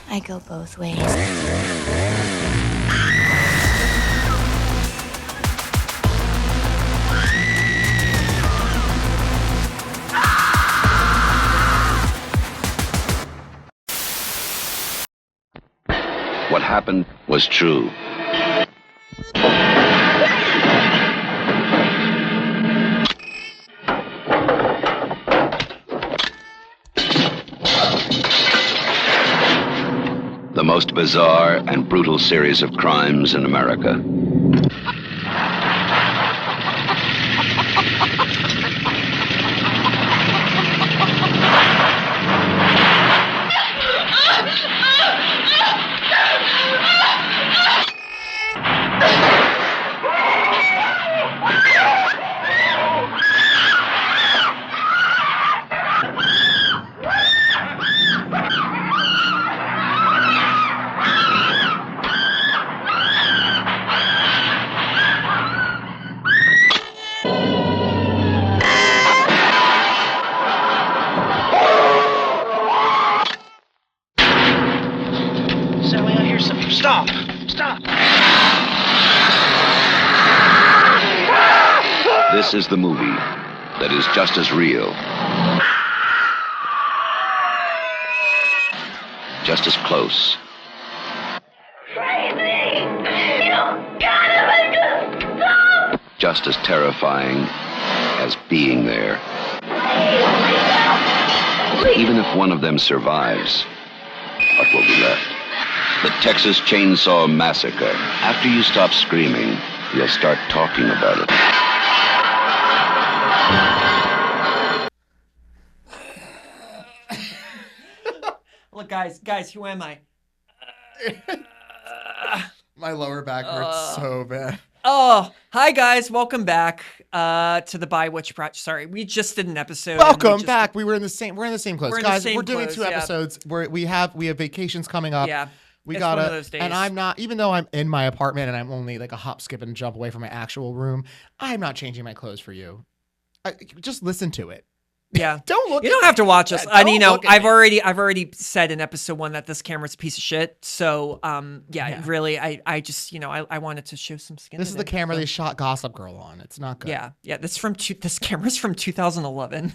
I go both ways. What happened was true. The most bizarre and brutal series of crimes in America. Stop! Stop! This is the movie that is just as real, just as close, just as terrifying as being there. Even if one of them survives, what will be left? The Texas Chainsaw Massacre. After you stop screaming, you'll start talking about it. Look, guys, who am I? My lower back hurts so bad. Oh, hi guys, welcome back to the By Witch Project. Sorry, we just did an episode. Welcome back. We're in the same clothes, we're guys. We're doing two episodes. We have vacations coming up. Yeah. We it's gotta, one of those days. And I'm not, even though I'm in my apartment and I'm only like a hop, skip, and jump away from my actual room, I'm not changing my clothes for you. Just listen to it. Yeah. Don't look. You don't have to watch us. Yeah, you know, I've already said in episode 1 that this camera's a piece of shit. So, really, I just, I wanted to show some skin. This is the camera they shot Gossip Girl on. It's not good. Yeah. This camera's from 2011.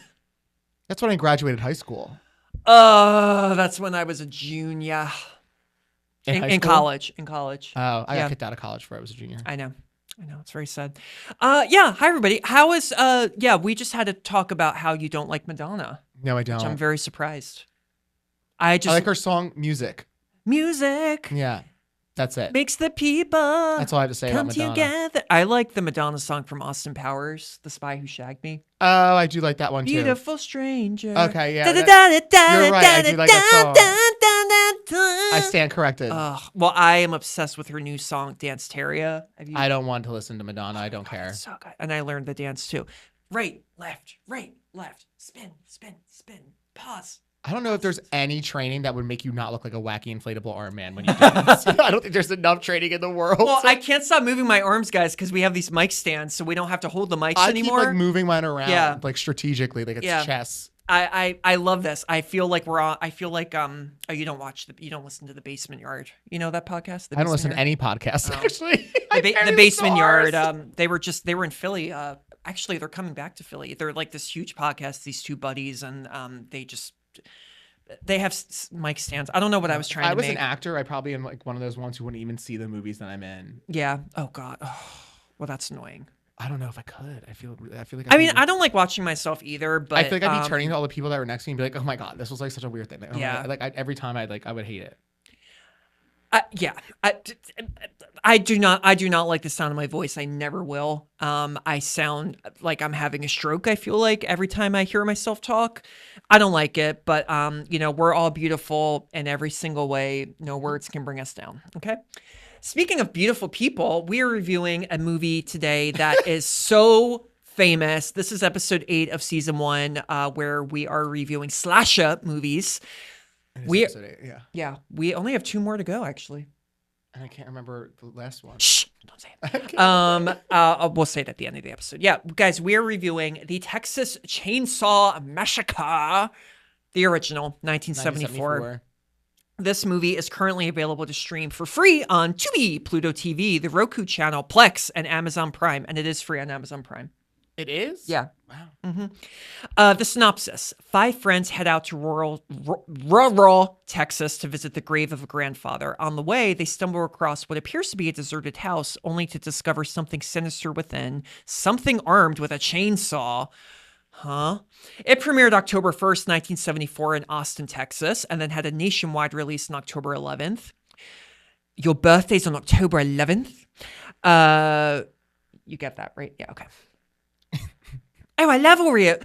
That's when I graduated high school. That's when I was a junior. In college. Oh, I got kicked out of college before I was a junior. I know. It's very sad. Hi everybody. How is we just had to talk about how you don't like Madonna. No, I don't. Which I'm very surprised. I like her song Music. Yeah. That's it. Makes the people That's all I have to say about Madonna. Together. I like the Madonna song from Austin Powers, The Spy Who Shagged Me. Oh, I do like that one too. Beautiful stranger. Okay, yeah. You're right. I do like that song. I stand corrected. Well, I am obsessed with her new song, Dance Teria. I don't want to listen to Madonna. I don't care. It's so good. And I learned the dance too. Right, left, spin, pause. I don't know if there's any training that would make you not look like a wacky inflatable arm man when you dance. I don't think there's enough training in the world. Well, I can't stop moving my arms, guys, because we have these mic stands, so we don't have to hold the mics anymore. I keep moving mine around, strategically, like it's chess. I love this. I feel like we're on. I feel like you don't listen to The Basement Yard. You know that podcast? I don't listen to any podcasts actually. The Basement Yard. They were in Philly. Actually, they're coming back to Philly. They're like this huge podcast. These two buddies, and they have mic stands. I don't know what I was trying to make. I was an actor. I probably am like one of those ones who wouldn't even see the movies that I'm in. Yeah. Oh God. Oh, well, that's annoying. I don't know if I could. I feel like. I don't like watching myself either. But I feel like I'd be turning to all the people that were next to me and be like, "Oh my God, this was like such a weird thing." Like, every time I would hate it. I do not like the sound of my voice. I never will. I sound like I'm having a stroke. I feel like every time I hear myself talk. I don't like it, but we're all beautiful in every single way. No words can bring us down. Okay. Speaking of beautiful people, we are reviewing a movie today that is so famous. This is episode 8 of season 1, where we are reviewing slasher movies. Episode 8, yeah. We only have 2 more to go, actually. And I can't remember the last one. Shh! Don't say it. We'll say it at the end of the episode. Yeah, guys, we are reviewing the Texas Chainsaw Massacre, the original, 1974. This movie is currently available to stream for free on Tubi, Pluto TV, the Roku channel, Plex, and Amazon Prime. And it is free on Amazon Prime. It is? Yeah. Wow. The synopsis. 5 friends head out to rural Texas to visit the grave of a grandfather. On the way, they stumble across what appears to be a deserted house, only to discover something sinister within, something armed with a chainsaw. Huh? It premiered October 1st, 1974 in Austin, Texas, and then had a nationwide release on October 11th. Your birthday's on October 11th? You get that, right? Yeah, okay. Oh, I love Oreo.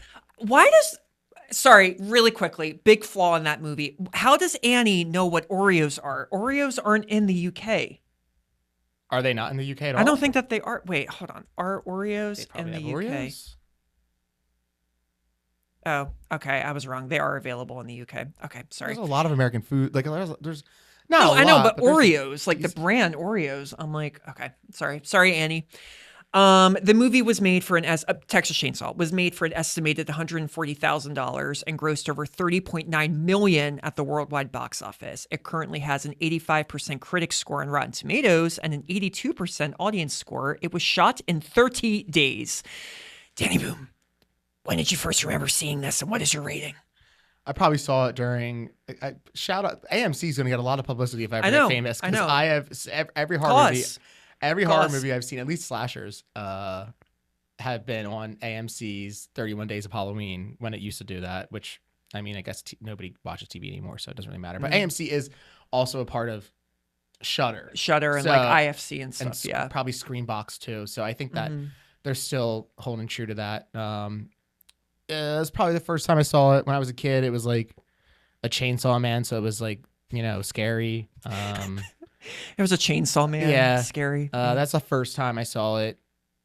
Sorry, really quickly, big flaw in that movie. How does Annie know what Oreos are? Oreos aren't in the UK. Are they not in the UK at all? I don't think that they are. Wait, hold on. Are Oreos in the UK? Oreos? Oh, okay. I was wrong. They are available in the UK. Okay, sorry. There's a lot of American food. Like there's No, not a I know, lot, but Oreos, like the brand Oreos, I'm like, okay, sorry, Annie. The movie was made for Texas Chainsaw was made for an estimated $140,000 and grossed over $30.9 million at the worldwide box office. It currently has an 85% critic score on Rotten Tomatoes and an 82% audience score. It was shot in 30 days. Danny Boom, when did you first remember seeing this, and what is your rating? I probably saw it during. Shout out AMC is going to get a lot of publicity if I ever I know, get famous. I know. I have every horror movie. Every horror movie I've seen, at least slashers, have been on AMC's 31 Days of Halloween when it used to do that, which, I mean, I guess nobody watches TV anymore, so it doesn't really matter. But AMC is also a part of Shudder. And like IFC and stuff, and probably Screenbox too. So I think that they're still holding true to that. It was probably the first time I saw it when I was a kid. It was like a Chainsaw Man, so it was like, scary. It was a Chainsaw Man. Yeah. Scary. That's the first time I saw it.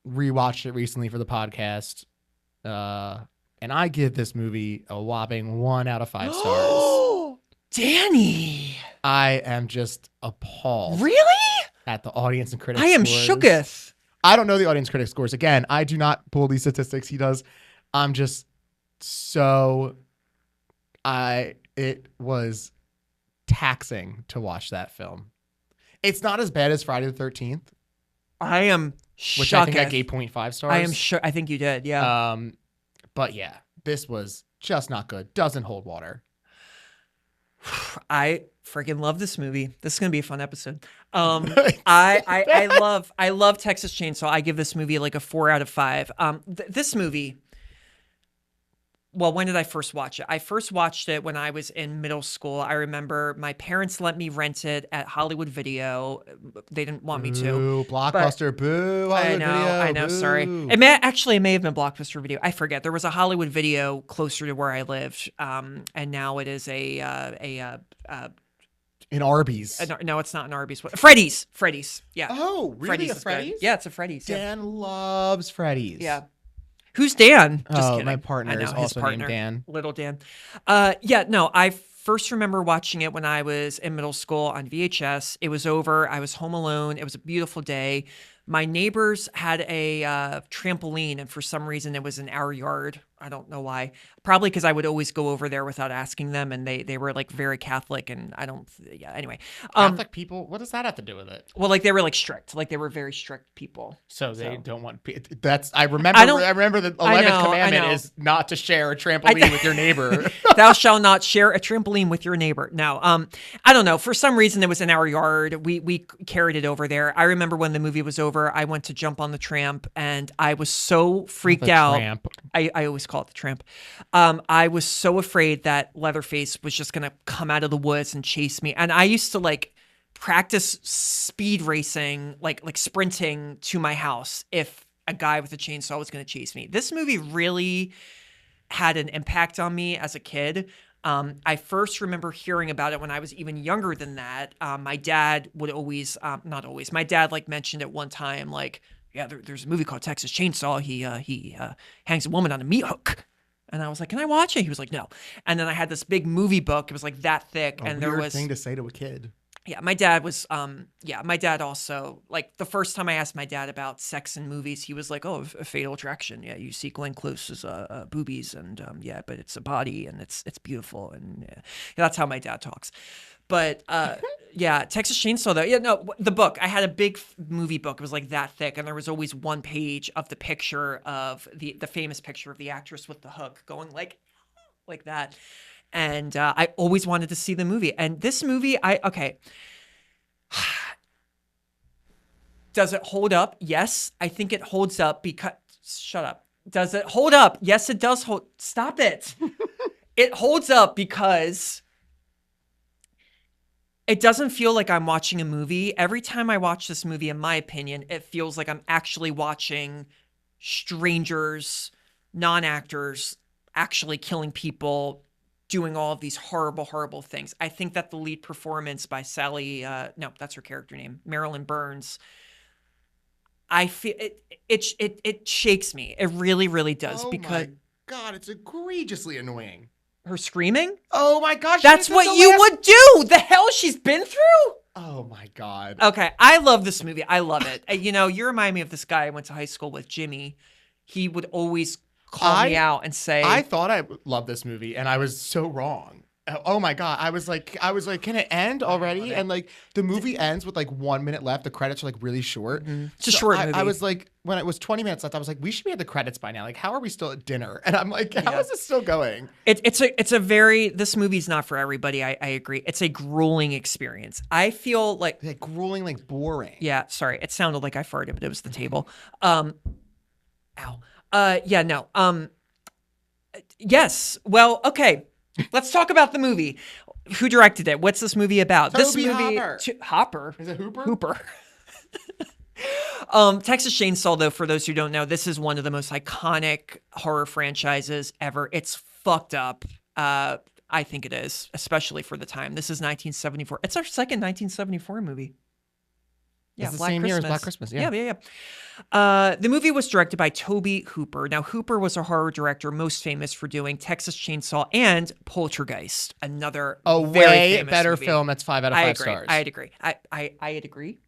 Rewatched it recently for the podcast. And I give this movie a whopping 1 out of 5 stars. Danny. I am just appalled. Really? At the audience and critics I am scores. shooketh. I don't know the audience critic scores. Again, I do not pull these statistics. He does. I'm just so... It was taxing to watch that film. It's not as bad as Friday the 13th. I am shooketh. Which I think I gave 0.5 stars. I am sure. I think you did, yeah. But yeah, this was just not good. Doesn't hold water. I freaking love this movie. This is gonna be a fun episode. I love Texas Chainsaw. I give this movie like a 4 out of 5. This movie. Well, when did I first watch it? I first watched it when I was in middle school. I remember my parents let me rent it at Hollywood Video. They didn't want me to. Boo, Blockbuster, boo, Hollywood Video. I know, boo. sorry. It may have been Blockbuster Video. I forget. There was a Hollywood Video closer to where I lived, and now it is in Arby's. No, it's not an Arby's. Freddy's. Yeah. Oh, really? Freddy's A Freddy's? Yeah, it's a Freddy's. Dan loves Freddy's. Yeah. Who's Dan? Just kidding. My partner is also named Dan. Little Dan. I first remember watching it when I was in middle school on VHS. It was over. I was home alone. It was a beautiful day. My neighbors had a trampoline, and for some reason it was in our yard. I don't know why. Probably because I would always go over there without asking them, and they were like very Catholic, and anyway. Catholic people? What does that have to do with it? Well, like they were like strict. Like they were very strict people. So they don't want... I remember the 11th commandment is not to share a trampoline with your neighbor. Thou shalt not share a trampoline with your neighbor. No, I don't know. For some reason, it was in our yard. We carried it over there. I remember when the movie was over, I went to jump on the tramp, and I was so freaked out. Tramp. I always call it the tramp. I was so afraid that Leatherface was just going to come out of the woods and chase me. And I used to like practice speed racing, like sprinting to my house if a guy with a chainsaw was going to chase me. This movie really had an impact on me as a kid. I first remember hearing about it when I was even younger than that. My dad would always, not always, my dad like mentioned at one time, like, yeah, there's a movie called Texas Chainsaw. He hangs a woman on a meat hook. And I was like, can I watch it? He was like, no. And then I had this big movie book. It was like that thick. And there was thing to say to a kid. my dad was, my dad also, like, the first time I asked my dad about sex in movies, he was like, oh, a Fatal Attraction. Yeah, you see Glenn Close's boobies, and but it's a body, and it's beautiful, and that's how my dad talks. But Texas Chainsaw though. Yeah, no, the book. I had a big movie book. It was like that thick, and there was always one page of the picture of the famous picture of the actress with the hook going like that. And I always wanted to see the movie. And this movie, does it hold up? Yes, I think it holds up because. Shut up. Does it hold up? Yes, it does hold. Stop it. It holds up because it doesn't feel like I'm watching a movie. Every time I watch this movie, in my opinion, it feels like I'm actually watching strangers, non-actors, actually killing people, doing all of these horrible, horrible things. I think that the lead performance by that's her character name, Marilyn Burns, I feel it shakes me. It really, really does. Oh because my God, it's egregiously annoying. Her screaming? Oh my gosh. That's what you would do. The hell she's been through? Oh my God. Okay, I love this movie. I love it. You remind me of this guy I went to high school with, Jimmy. He would always call me out and say, I thought I loved this movie, and I was so wrong. Oh my God. I was like, can it end already? And like the movie ends with like 1 minute left. The credits are like really short. Mm-hmm. It's a short movie. I was like, when it was 20 minutes left, I was like, we should be at the credits by now. Like, how are we still at dinner? And I'm like, how is this still going? This movie's not for everybody. I agree. It's a grueling experience. I feel like grueling, like boring. Yeah. Sorry. It sounded like I farted, but it was the table. Ow. Yes. Well, okay. Let's talk about the movie. Who directed it? What's this movie about? Tobe This movie, Hooper. Is it Hooper? Hooper. Texas Chainsaw, though, for those who don't know, this is one of the most iconic horror franchises ever. It's fucked up. I think it is, especially for the time. This is 1974. It's our second 1974 movie. Yeah, it's the same year as Black Christmas. Yeah. The movie was directed by Tobe Hooper. Now, Hooper was a horror director most famous for doing Texas Chainsaw and Poltergeist, another very famous better movie. film. That's 5 out of 5 stars. I'd agree. I'd agree.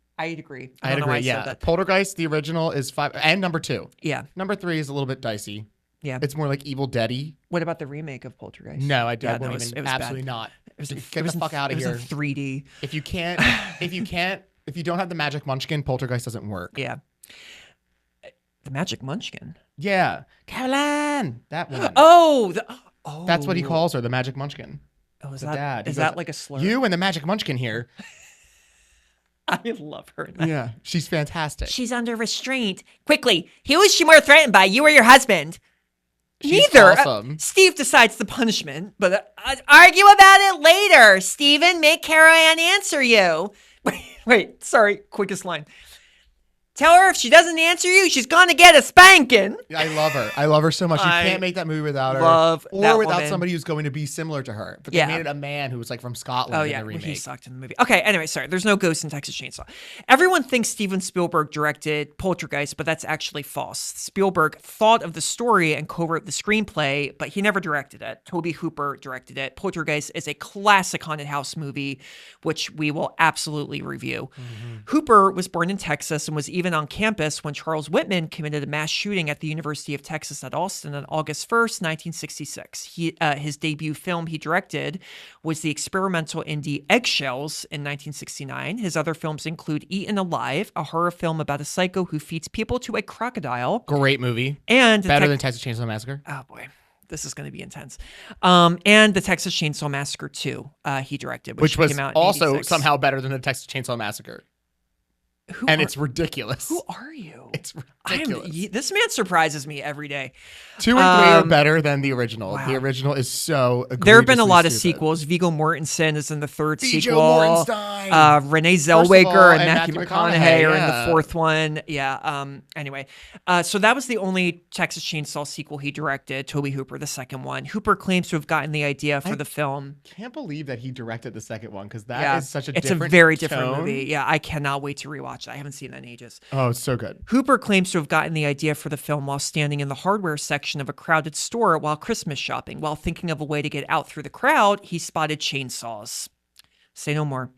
Yeah. Poltergeist, the original, is 5, and number 2. Yeah. Number 3 is a little bit dicey. Yeah. It's more like Evil Dead-y. What about the remake of Poltergeist? No, I Yeah, don't. it was Absolutely bad. not. Get the fuck out of here. It was in 3D. If you don't have the Magic Munchkin, Poltergeist doesn't work. Yeah. The Magic Munchkin. Yeah. Caroline! That one. Oh! That's what he calls her, the Magic Munchkin. Oh, is The that dad. He is goes, that like a slur? You and the Magic Munchkin here. I love her. In that. Yeah, she's fantastic. She's under restraint. Quickly, who is she more threatened by, you or your husband? She's Neither. awesome. Steve decides the punishment, but Argue about it later. Stephen, make Caroline answer you. wait, sorry, quickest line. Tell her if she doesn't answer you, she's gonna get a spanking. I love her. I love her so much. You can't make that movie without her. Love or that without woman. somebody who's going to be similar to her. But they made it a man who was like from Scotland Oh in yeah, the remake. he sucked in the movie. Okay, anyway, sorry. There's no ghost in Texas Chainsaw. Everyone thinks Steven Spielberg directed Poltergeist, but that's actually false. Spielberg thought of the story and co-wrote the screenplay, but he never directed it. Tobe Hooper directed it. Poltergeist is a classic haunted house movie, which we will absolutely review. Mm-hmm. Hooper was born in Texas and was even on campus when Charles Whitman committed a mass shooting at the University of Texas at Austin on August 1st, 1966. His debut film he directed was the experimental indie Eggshells in 1969. His other films include Eaten Alive, a horror film about a psycho who feeds people to a crocodile. Great movie. And better than Texas Chainsaw Massacre. Oh boy. This is going to be intense. And the Texas Chainsaw Massacre 2 he directed, which was came out in also 86. somehow better than the Texas Chainsaw Massacre. It's ridiculous. Who are you? It's ridiculous. This man surprises me every day. 2 and 3 are better than the original. Wow. The original is so There have been a lot of stupid. sequels. Viggo Mortensen is in the third Viggo sequel. Mortenstein. Renee First of Zellweger all, and and Matthew Matthew McConaughey are in yeah. the fourth one. Yeah. Anyway, so that was the only Texas Chainsaw sequel he directed. Tobe Hooper, the second one. Hooper claims to have gotten the idea for the film. Can't believe that he directed the second one because that is such a it's different a very different tone. movie. Yeah, I cannot wait to rewatch it. I haven't seen it in ages. Oh, it's so good. Hooper claims to have gotten the idea for the film while standing in the hardware section of a crowded store while Christmas shopping. While thinking of a way to get out through the crowd, he spotted chainsaws. Say no more.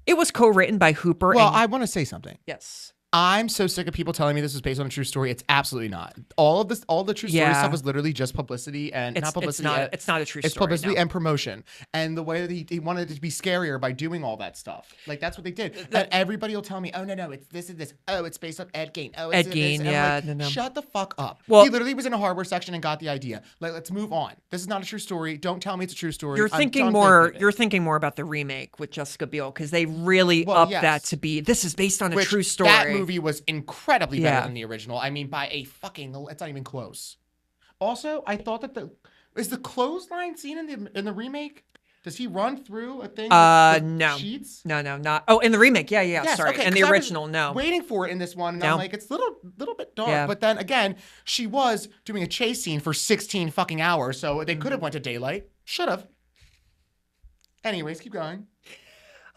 It was co-written by Hooper. Well, and I want to say something. yes. I'm so sick of people telling me this is based on a true story. It's absolutely not. All the true story stuff was literally just publicity and not publicity. It's not a true story. It's publicity and promotion. And the way that he wanted it to be scarier by doing all that stuff. Like that's what they did. And everybody will tell me, oh no, it's this and this. Oh, it's based on Ed Gein. Oh, it's Ed Gein, yeah. Like, no. Shut the fuck up. Well, he literally was in a hardware section and got the idea. Like, let's move on. This is not a true story. Don't tell me it's a true story. You're thinking more about the remake with Jessica Biel because they really upped that to be this is based on a true story. That movie was incredibly better than the original. I mean, by a fucking, it's not even close. Also, I thought that is the clothesline scene in the remake? Does he run through a thing with no. sheets? No, not. Oh, in the remake, yeah. Yes, sorry. Okay, in the original, no. Waiting for it in this one, and I'm like, it's a little bit dark. Yeah. But then again, she was doing a chase scene for 16 fucking hours, so they could have went to daylight. Should have. Anyways, keep going.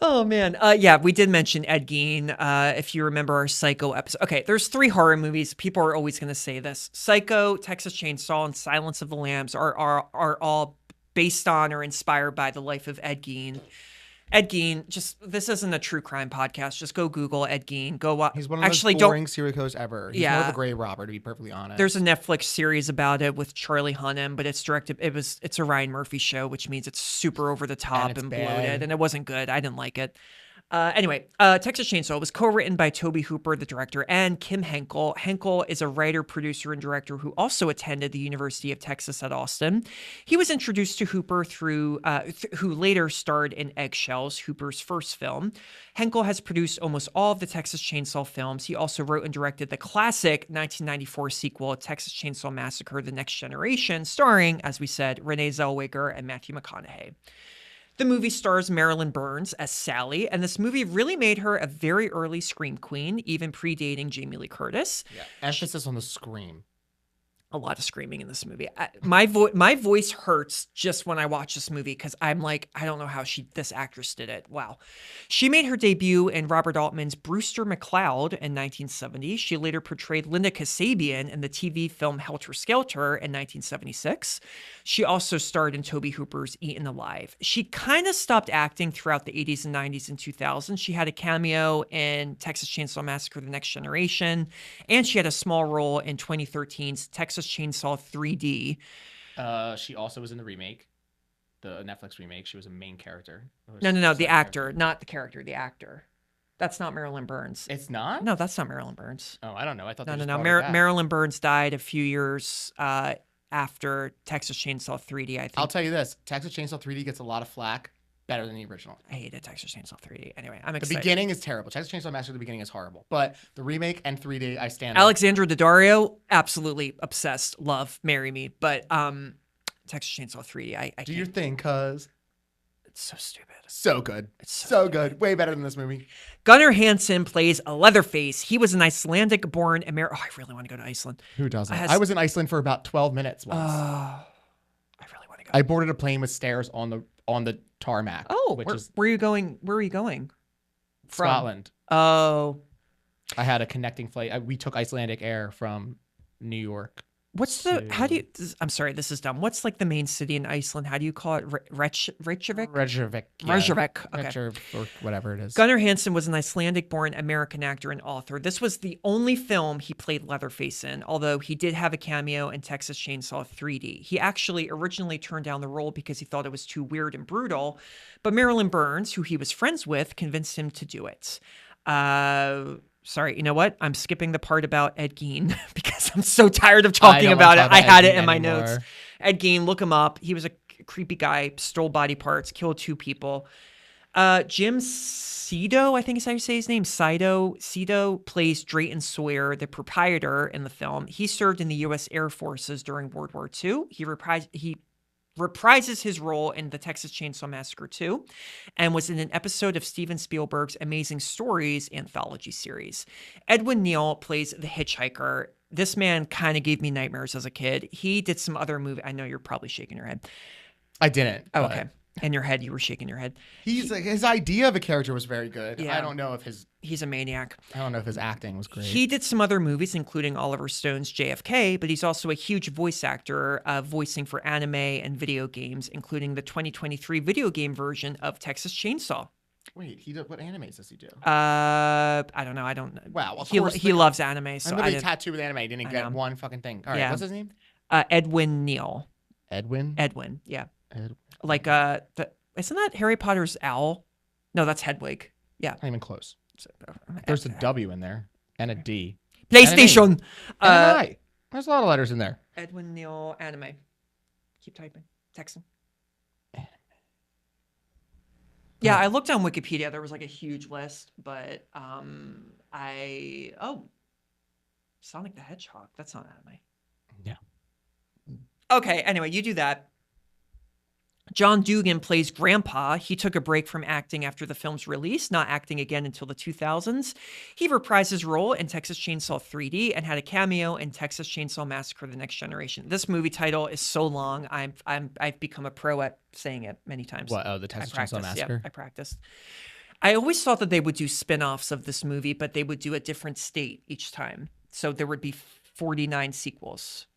Oh, man. We did mention Ed Gein, if you remember our Psycho episode. Okay, there's 3 horror movies. People are always going to say this. Psycho, Texas Chainsaw, and Silence of the Lambs are all based on or inspired by the life of Ed Gein. Ed Gein, this isn't a true crime podcast. Just go Google Ed Gein. Go watch. He's one of the most boring serial killers ever. He's more of a grave robber, to be perfectly honest. There's a Netflix series about it with Charlie Hunnam, but it's directed. It's a Ryan Murphy show, which means it's super over the top and bloated, and it wasn't good. I didn't like it. Anyway, Texas Chainsaw was co-written by Tobe Hooper, the director, and Kim Henkel. Henkel is a writer, producer, and director who also attended the University of Texas at Austin. He was introduced to Hooper through, who later starred in Eggshells, Hooper's first film. Henkel has produced almost all of the Texas Chainsaw films. He also wrote and directed the classic 1994 sequel, Texas Chainsaw Massacre: The Next Generation, starring, as we said, Renee Zellweger and Matthew McConaughey. The movie stars Marilyn Burns as Sally, and this movie really made her a very early scream queen, even predating Jamie Lee Curtis. Yeah. Emphasis on the scream. A lot of screaming in this movie. My voice hurts just when I watch this movie because I'm like, I don't know how this actress did it. Wow. She made her debut in Robert Altman's Brewster McCloud in 1970. She later portrayed Linda Kasabian in the TV film Helter Skelter in 1976. She also starred in Tobe Hooper's Eaten Alive. She kind of stopped acting throughout the 80s and 90s and 2000s. She had a cameo in Texas Chainsaw Massacre: The Next Generation, and she had a small role in 2013's Texas Chainsaw 3D. She also was in the remake, the Netflix remake. She was a main character. No, the actor, not the character, the actor. That's not Marilyn Burns. It's not? No, that's not Marilyn Burns. Oh, I don't know. I thought No. Marilyn Burns died a few years after Texas Chainsaw 3D, I think. I'll tell you this. Texas Chainsaw 3D gets a lot of flack. Better than the original. I hated Texas Chainsaw 3D. Anyway, I'm excited. The beginning is terrible. Texas Chainsaw Massacre, the beginning is horrible. But the remake and 3D, I stand Alexandra Daddario, absolutely obsessed. Love, marry me. But Texas Chainsaw 3D, I do your thing, cuz. It's so stupid. So good. It's so good. Way better than this movie. Gunnar Hansen plays a Leatherface. He was an Icelandic-born American. Oh, I really want to go to Iceland. Who doesn't? I was in Iceland for about 12 minutes once. I really want to go. I boarded a plane with stairs on the tarmac. Oh, where are you going? Where are you going? From? Scotland. Oh. I had a connecting flight. We took Icelandic Air from New York. I'm sorry, this is dumb. What's like the main city in Iceland? How do you call it? Reykjavik? Reykjavik. Yeah. Reykjavik. Okay. Reykjavik or whatever it is. Gunnar Hansen was an Icelandic-born American actor and author. This was the only film he played Leatherface in, although he did have a cameo in Texas Chainsaw 3D. He actually originally turned down the role because he thought it was too weird and brutal, but Marilyn Burns, who he was friends with, convinced him to do it. Sorry, you know what? I'm skipping the part about Ed Gein because I'm so tired of talking about it. I had it in my notes. Ed Gein, look him up. He was a creepy guy, stole body parts, killed 2 people. Jim Cedo, I think is how you say his name. Cedo plays Drayton Sawyer, the proprietor in the film. He served in the U.S. Air Forces during World War II. He reprises his role in the Texas Chainsaw Massacre 2 and was in an episode of Steven Spielberg's Amazing Stories anthology series. Edwin Neal plays the hitchhiker. This man kind of gave me nightmares as a kid. He did some other movie. I know you're probably shaking your head. I didn't. Oh, okay. In your head, you were shaking your head. His idea of a character was very good. Yeah. I don't know if he's a maniac. I don't know if his acting was great. He did some other movies, including Oliver Stone's JFK, but he's also a huge voice actor, voicing for anime and video games, including the 2023 video game version of Texas Chainsaw. Wait, what animes does he do? I don't know. I don't know. Wow, of he course he loves anime, so I'm I literally didn't. tattooed with anime. I didn't get one fucking thing. All right, Yeah. what's his name? Edwin Neal. Edwin. Yeah. Edwin. Like isn't that Harry Potter's owl? No, that's Hedwig. Yeah. Not even close. There's a W in there and a D. PlayStation. And an I. There's a lot of letters in there. Edwin Neal anime. Keep typing. Texting. Yeah, I looked on Wikipedia. There was like a huge list, but Sonic the Hedgehog. That's not anime. Yeah. Okay, anyway, you do that. John Dugan plays Grandpa. He took a break from acting after the film's release, not acting again until the 2000s. He reprised his role in Texas Chainsaw 3D and had a cameo in Texas Chainsaw Massacre: The Next Generation. This movie title is so long. I've become a pro at saying it many times. What? Oh, the Texas Chainsaw Massacre? Yeah, I practiced. I always thought that they would do spin-offs of this movie, but they would do a different state each time. So there would be 49 sequels.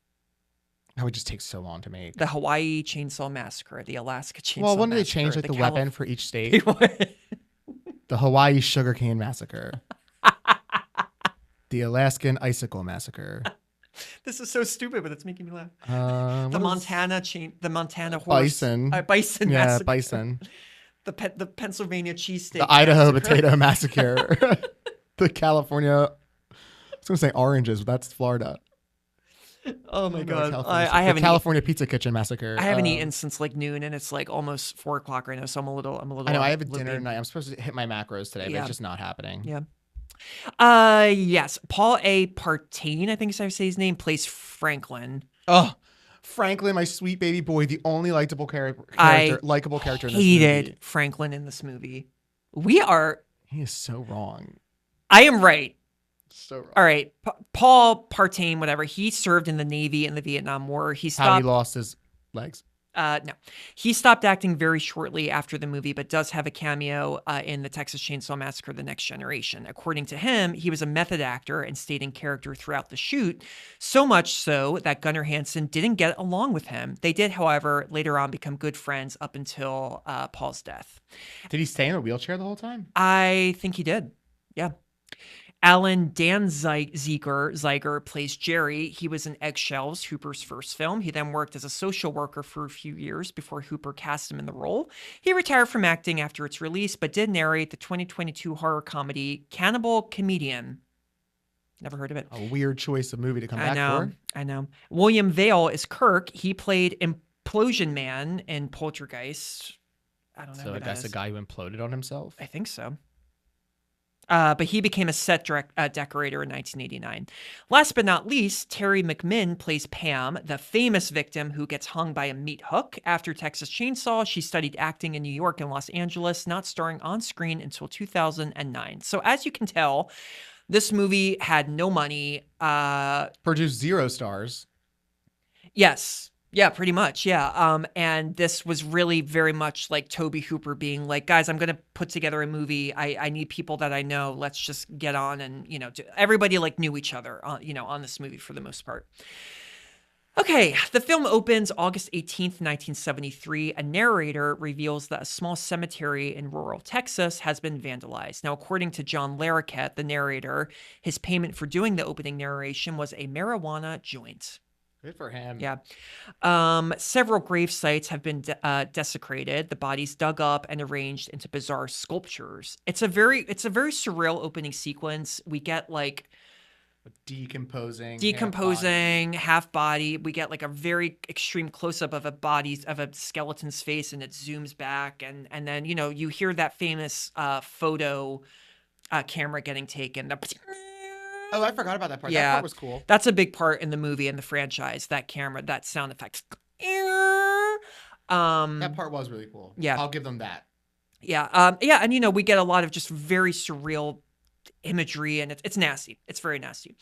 That would just take so long to make. The Hawaii Chainsaw Massacre, the Alaska Chainsaw Massacre. Well, when did they change like the weapon for each state? The Hawaii Sugarcane Massacre. The Alaskan Icicle Massacre. This is so stupid, but it's making me laugh. The Montana horse. Bison. Bison Yeah, Massacre. bison. The Pennsylvania cheesesteak. The Idaho Potato Massacre. The California. I was going to say oranges, but that's Florida. Oh my God. I haven't California Pizza Kitchen Massacre. I haven't eaten since like noon, and it's like almost 4 o'clock right now. So I'm a little. I know I have a dinner tonight. I'm supposed to hit my macros today, but it's just not happening. Yeah. Yes. Paul A. Partain, I think is how you say his name, plays Franklin. Oh, Franklin, my sweet baby boy, the only likable character in this movie. Hated Franklin in this movie. He is so wrong. I am right. So wrong. All right. Paul Partain, whatever. He served in the Navy in the Vietnam War. How he lost his legs. No. He stopped acting very shortly after the movie, but does have a cameo in the Texas Chainsaw Massacre: The Next Generation. According to him, he was a method actor and stayed in character throughout the shoot, so much so that Gunnar Hansen didn't get along with him. They did, however, later on become good friends up until Paul's death. Did he stay in a wheelchair the whole time? I think he did. Yeah. Alan Zeiger plays Jerry. He was in Eggshells, Hooper's first film. He then worked as a social worker for a few years before Hooper cast him in the role. He retired from acting after its release, but did narrate the 2022 horror comedy Cannibal Comedian. Never heard of it. A weird choice of movie to come back for. I know. William Vale is Kirk. He played Implosion Man in Poltergeist. I don't know. So that's the guy who imploded on himself? I think so. But he became a set decorator in 1989. Last but not least, Terry McMinn plays Pam, the famous victim who gets hung by a meat hook. After Texas Chainsaw, she studied acting in New York and Los Angeles, not starring on screen until 2009. So as you can tell, this movie had no money. Produced 0 stars. Yes. Yeah, pretty much. Yeah. And this was really very much like Tobe Hooper being like, guys, I'm going to put together a movie. I need people that I know. Let's just get on and, everybody like knew each other, on this movie for the most part. Okay, the film opens August 18th, 1973. A narrator reveals that a small cemetery in rural Texas has been vandalized. Now, according to John Larroquette, the narrator, his payment for doing the opening narration was a marijuana joint. Good for him. Yeah. Several grave sites have been desecrated, the bodies dug up and arranged into bizarre sculptures. It's a very surreal opening sequence. We get like decomposing half body. We get like a very extreme close-up of a skeleton's face, and it zooms back, and then you hear that famous photo camera getting taken. Oh, I forgot about that part. Yeah, that part was cool. That's a big part in the movie and the franchise. That camera, that sound effect. That part was really cool. Yeah, I'll give them that. Yeah, and we get a lot of just very surreal imagery, and it's nasty. It's very nasty.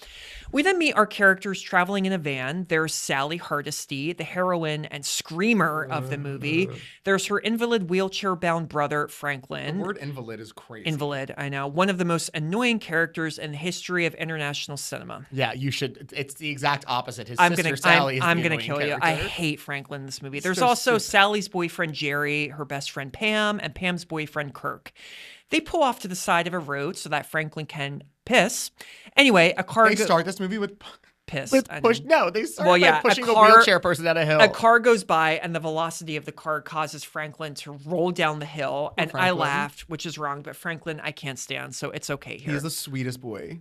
We then meet our characters traveling in a van. There's Sally Hardesty, the heroine and screamer of the movie. There's her invalid wheelchair-bound brother, Franklin. The word invalid is crazy. Invalid, I know. One of the most annoying characters in the history of international cinema. Yeah, you should. It's the exact opposite. His sister Sally is the I'm gonna annoying kill you. character. I hate Franklin in this movie. There's So also stupid. Sally's boyfriend Jerry, her best friend Pam, and Pam's boyfriend Kirk. They pull off to the side of a road so that Franklin can piss. Anyway, a car They start this movie with piss. push. No, they start Well, yeah, by pushing a car- a wheelchair person down a hill. A car goes by, and the velocity of the car causes Franklin to roll down the hill. And I Franklin. laughed, which is wrong, but Franklin I can't stand, so it's okay here. He's the sweetest boy.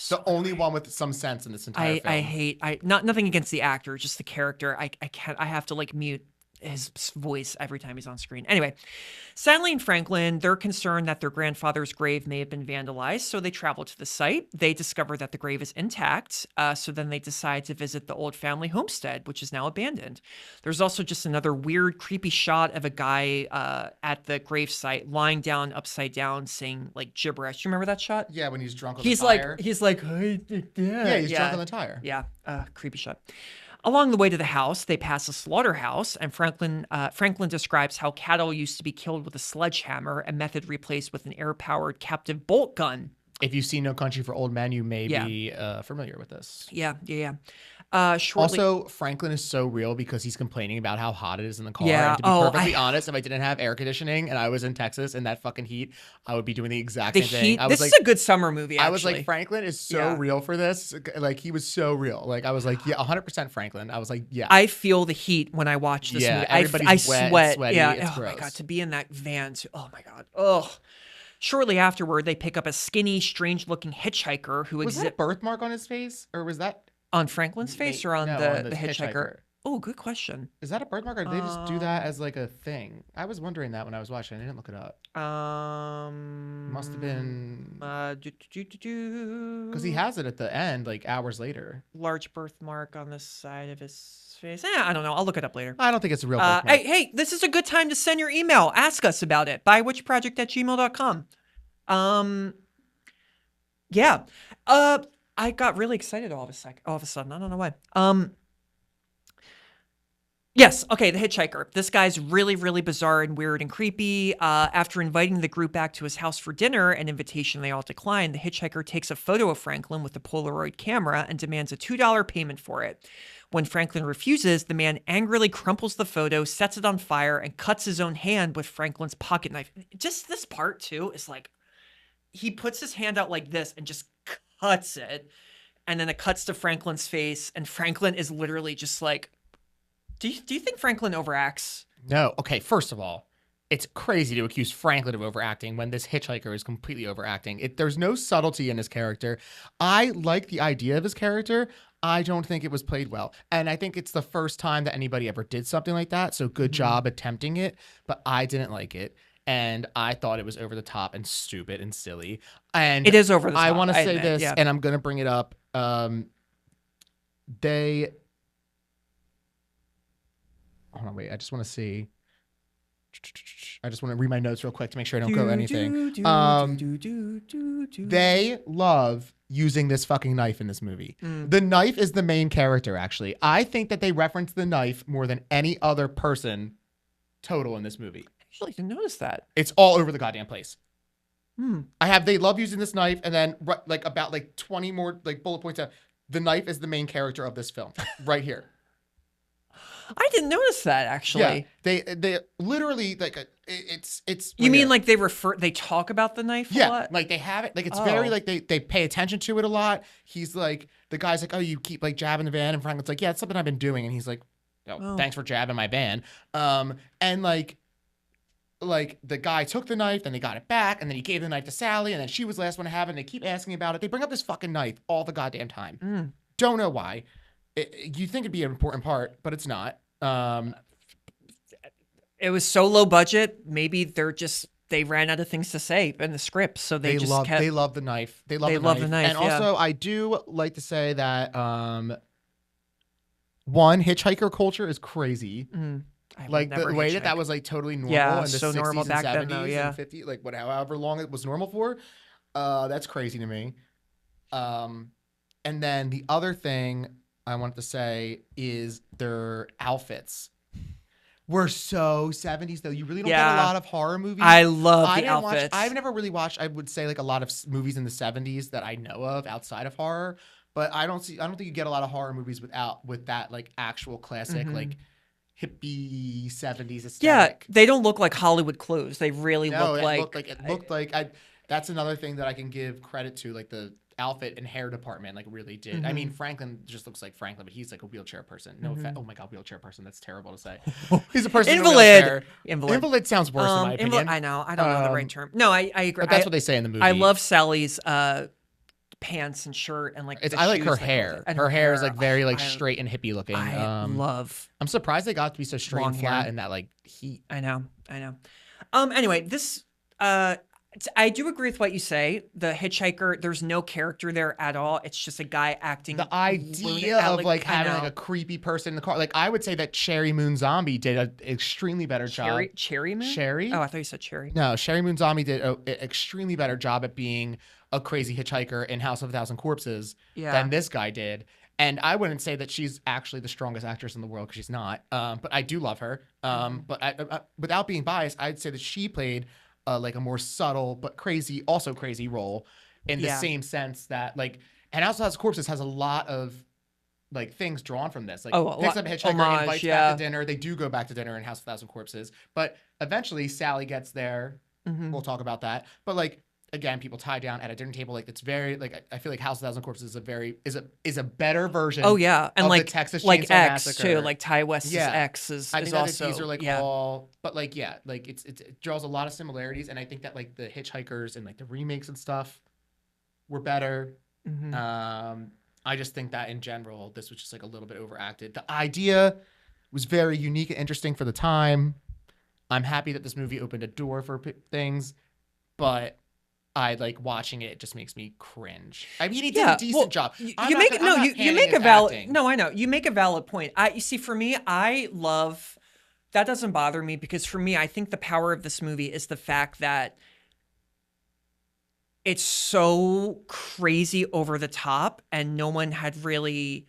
The only one with some sense in this entire film. I hate nothing against the actor, just the character. I can't. I have to like mute his voice every time he's on screen. Anyway, Sally and Franklin, they're concerned that their grandfather's grave may have been vandalized, so they travel to the site. They discover that the grave is intact, so then they decide to visit the old family homestead, which is now abandoned. There's also just another weird, creepy shot of a guy at the gravesite lying down upside down, saying like gibberish. You remember that shot? Yeah, when he's drunk on He's the tire. like, Yeah, he's drunk on the tire. Yeah, creepy shot. Along the way to the house, they pass a slaughterhouse, and Franklin describes how cattle used to be killed with a sledgehammer, a method replaced with an air-powered captive bolt gun. If you've seen No Country for Old Men, you may be familiar with this. Yeah. Shortly, Also, Franklin is so real because he's complaining about how hot it is in the car. Yeah. And to be Oh, perfectly honest, if I didn't have air conditioning and I was in Texas in that fucking heat, I would be doing the exact the same thing. heat. I was This like, is a good summer movie. Actually. I was like, Franklin is so Yeah. real for this. Like, he was so real. Like, I was like, yeah, 100% Franklin. I was like, yeah. I feel the heat when I watch this movie. everybody's I wet and sweat. sweaty. Yeah. It's Oh my gross. god, to be in that van. Oh my god. Ugh. Shortly afterward, they pick up a skinny, strange-looking hitchhiker who Was that a birthmark on his face? Or was that on Franklin's face or on no, the on hitchhiker? Oh, good question. Is that a birthmark or did they just do that as like a thing? I was wondering that when I was watching. I didn't look it up. Must have been because he has it at the end, like hours later. Large birthmark on the side of his face. I don't know. I'll look it up later. I don't think it's a real birthmark. Hey, this is a good time to send your email. Ask us about it. bywitchproject@gmail.com. Yeah. I got really excited all of a sudden. I don't know why. Yes. Okay. The hitchhiker. This guy's really, really bizarre and weird and creepy. After inviting the group back to his house for dinner, an invitation they all declined, the hitchhiker takes a photo of Franklin with a Polaroid camera and demands a $2 payment for it. When Franklin refuses, the man angrily crumples the photo, sets it on fire, and cuts his own hand with Franklin's pocket knife. Just this part, too, is like, he puts his hand out like this and just cuts it. And then it cuts to Franklin's face, and Franklin is literally just like, do you think Franklin overacts? No. Okay. First of all, it's crazy to accuse Franklin of overacting when this hitchhiker is completely overacting. There's no subtlety in his character. I like the idea of his character. I don't think it was played well. And I think it's the first time that anybody ever did something like that. So good job attempting it, but I didn't like it. And I thought it was over the top and stupid and silly. And It is over the top. I want to say admit, this, yeah. and I'm going to bring it up. Hold on, wait. I just want to see. I just want to read my notes real quick to make sure I don't go anything. They love using this fucking knife in this movie. The knife is the main character, actually. I think that they reference the knife more than any other person total in this movie. Actually, I didn't notice that. It's all over the goddamn place. They love using this knife, and then like about like 20 more like bullet points out. The knife is the main character of this film, right here. I didn't notice that actually. Yeah, they literally like it's. You mean like they talk about the knife a lot? Like they have it. Like it's very like they pay attention to it a lot. He's like the guy's like, oh, you keep like jabbing the van, and Franklin's like, yeah, it's something I've been doing, and he's like, oh. Thanks for jabbing my van. And like the guy took the knife, then they got it back, and then he gave the knife to Sally, and then she was the last one to have it, and they keep asking about it. They bring up this fucking knife all the goddamn time. Don't know why. You think it'd be an important part, but it's not. It was so low budget. Maybe they ran out of things to say in the script, so they love the knife. They love the knife. And also, I do like to say that one, hitchhiker culture is crazy. Like the way that was like totally normal in the 60s normal and back 70s then, though, and 50s, like however long it was normal for. That's crazy to me. And then the other thing I wanted to say is their outfits were so 70s though. You really don't get a lot of horror movies. I love the outfits. I've never really watched, I would say, like a lot of movies in the 70s that I know of outside of horror, but I don't think you get a lot of horror movies with that like actual classic like hippie 70s aesthetic. Yeah, they don't look like Hollywood clothes. They really look like it looked like that's another thing that I can give credit to, like the outfit and hair department like really did. I mean, Franklin just looks like Franklin, but he's like a wheelchair person. Oh my god, wheelchair person. That's terrible to say. He's a person invalid. Invalid sounds worse in my opinion. I know. I don't know the right term. No, I agree. But that's what they say in the movie. I love Sally's pants and shirt and like I like her shoes, hair. and her hair is like very like straight and hippie looking. I'm surprised they got to be so straight and flat in that like heat. I know. Anyway, this I do agree with what you say. The hitchhiker, there's no character there at all. It's just a guy acting. The idea of like having like a creepy person in the car. Like I would say that Sherry Moon Zombie did an extremely better job. Cherry Moon? Sherry? Oh, I thought you said Cherry. No, Sherry Moon Zombie did an extremely better job at being a crazy hitchhiker in House of a Thousand Corpses than this guy did. And I wouldn't say that she's actually the strongest actress in the world because she's not. But I do love her. But I, without being biased, I'd say that she played like a more subtle but also crazy role in the same sense that like, and House of a Thousand Corpses has a lot of like things drawn from this. Like picks up a hitchhiker, invites back to dinner. They do go back to dinner in House of a Thousand Corpses, but eventually Sally gets there. We'll talk about that. But like again, people tie down at a dinner table. Like it's very like I feel like House of a Thousand Corpses is a better version. Oh yeah, and of like the Texas like Chainsaw X Massacre. too. Like Ty West's X is I think also. These are like all, but like like it draws a lot of similarities, and I think that like the hitchhikers and like the remakes and stuff were better. I just think that in general, this was just like a little bit overacted. The idea was very unique and interesting for the time. I'm happy that this movie opened a door for things, but I like watching it. It just makes me cringe. I mean, he did a decent job. You make a valid. No, I know you make a valid point. You see, for me, I love that. Doesn't bother me because for me, I think the power of this movie is the fact that it's so crazy over the top, and no one had really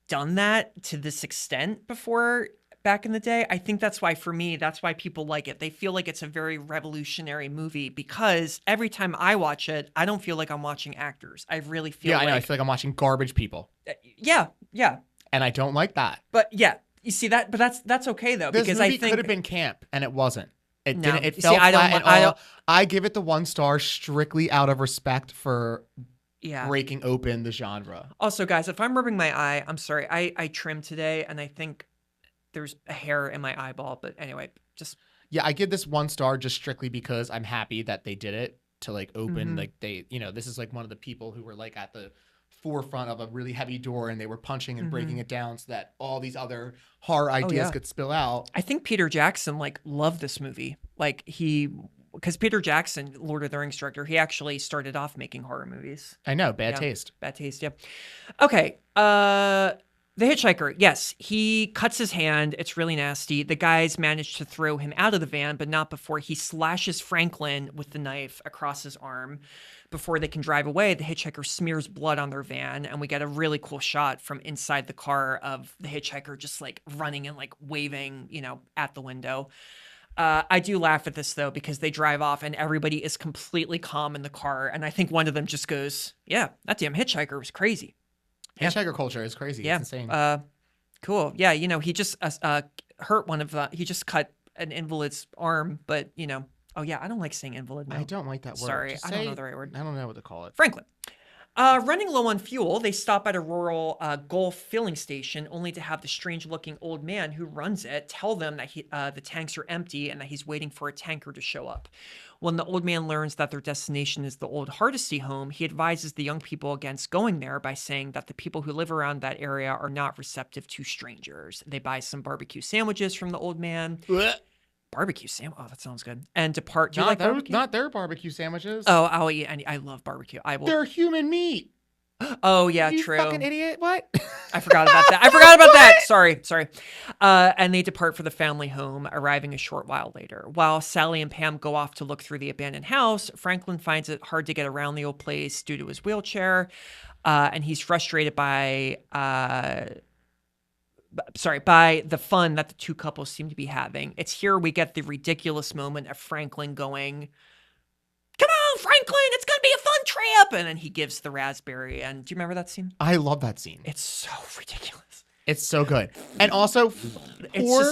done that to this extent before. Back in the day, I think that's why people like it. They feel like it's a very revolutionary movie because every time I watch it, I don't feel like I'm watching actors. I really feel I know. I feel like I'm watching garbage people. Yeah. And I don't like that. But yeah, you see that, but that's okay though this because movie I think could have been camp and it wasn't. It no. didn't. It felt flat. I give it the 1 star strictly out of respect for breaking open the genre. Also, guys, if I'm rubbing my eye, I'm sorry. I trimmed today, and I think there's a hair in my eyeball, but anyway, just I give this 1 star just strictly because I'm happy that they did it to like open like they this is like one of the people who were like at the forefront of a really heavy door and they were punching and breaking it down so that all these other horror ideas could spill out. I think Peter Jackson like loved this movie, like because Peter Jackson, Lord of the Rings director, he actually started off making horror movies. I know, bad taste. Yeah. Okay. The hitchhiker, yes, he cuts his hand. It's really nasty. The guys manage to throw him out of the van, but not before he slashes Franklin with the knife across his arm. Before they can drive away, the hitchhiker smears blood on their van, and we get a really cool shot from inside the car of the hitchhiker just like running and like waving, at the window. I do laugh at this though because they drive off and everybody is completely calm in the car, and I think one of them just goes, "Yeah, that damn hitchhiker was crazy." Hitchhiker culture is crazy. Yeah. It's insane. Cool. Yeah, he just hurt he just cut an invalid's arm, but oh yeah, I don't like saying invalid now. I don't like that word. Sorry, I don't know the right word. I don't know what to call it. Franklin. Running low on fuel, they stop at a rural Gulf filling station only to have the strange-looking old man who runs it tell them that the tanks are empty and that he's waiting for a tanker to show up. When the old man learns that their destination is the old Hardesty home, he advises the young people against going there by saying that the people who live around that area are not receptive to strangers. They buy some barbecue sandwiches from the old man. Barbecue sandwich. Oh, that sounds good. And depart. Do you like barbecue? Not their barbecue sandwiches. Oh, I'll eat any. I love barbecue. I will. They're human meat. Oh yeah, You true. fucking idiot! What? I forgot about that. Sorry. And they depart for the family home, arriving a short while later. While Sally and Pam go off to look through the abandoned house, Franklin finds it hard to get around the old place due to his wheelchair, and he's frustrated by the fun that the two couples seem to be having. It's here we get the ridiculous moment of Franklin going, "Come on, Franklin, it's going to be a fun trip." And then he gives the raspberry. And do you remember that scene? I love that scene. It's so ridiculous. It's so good. And also,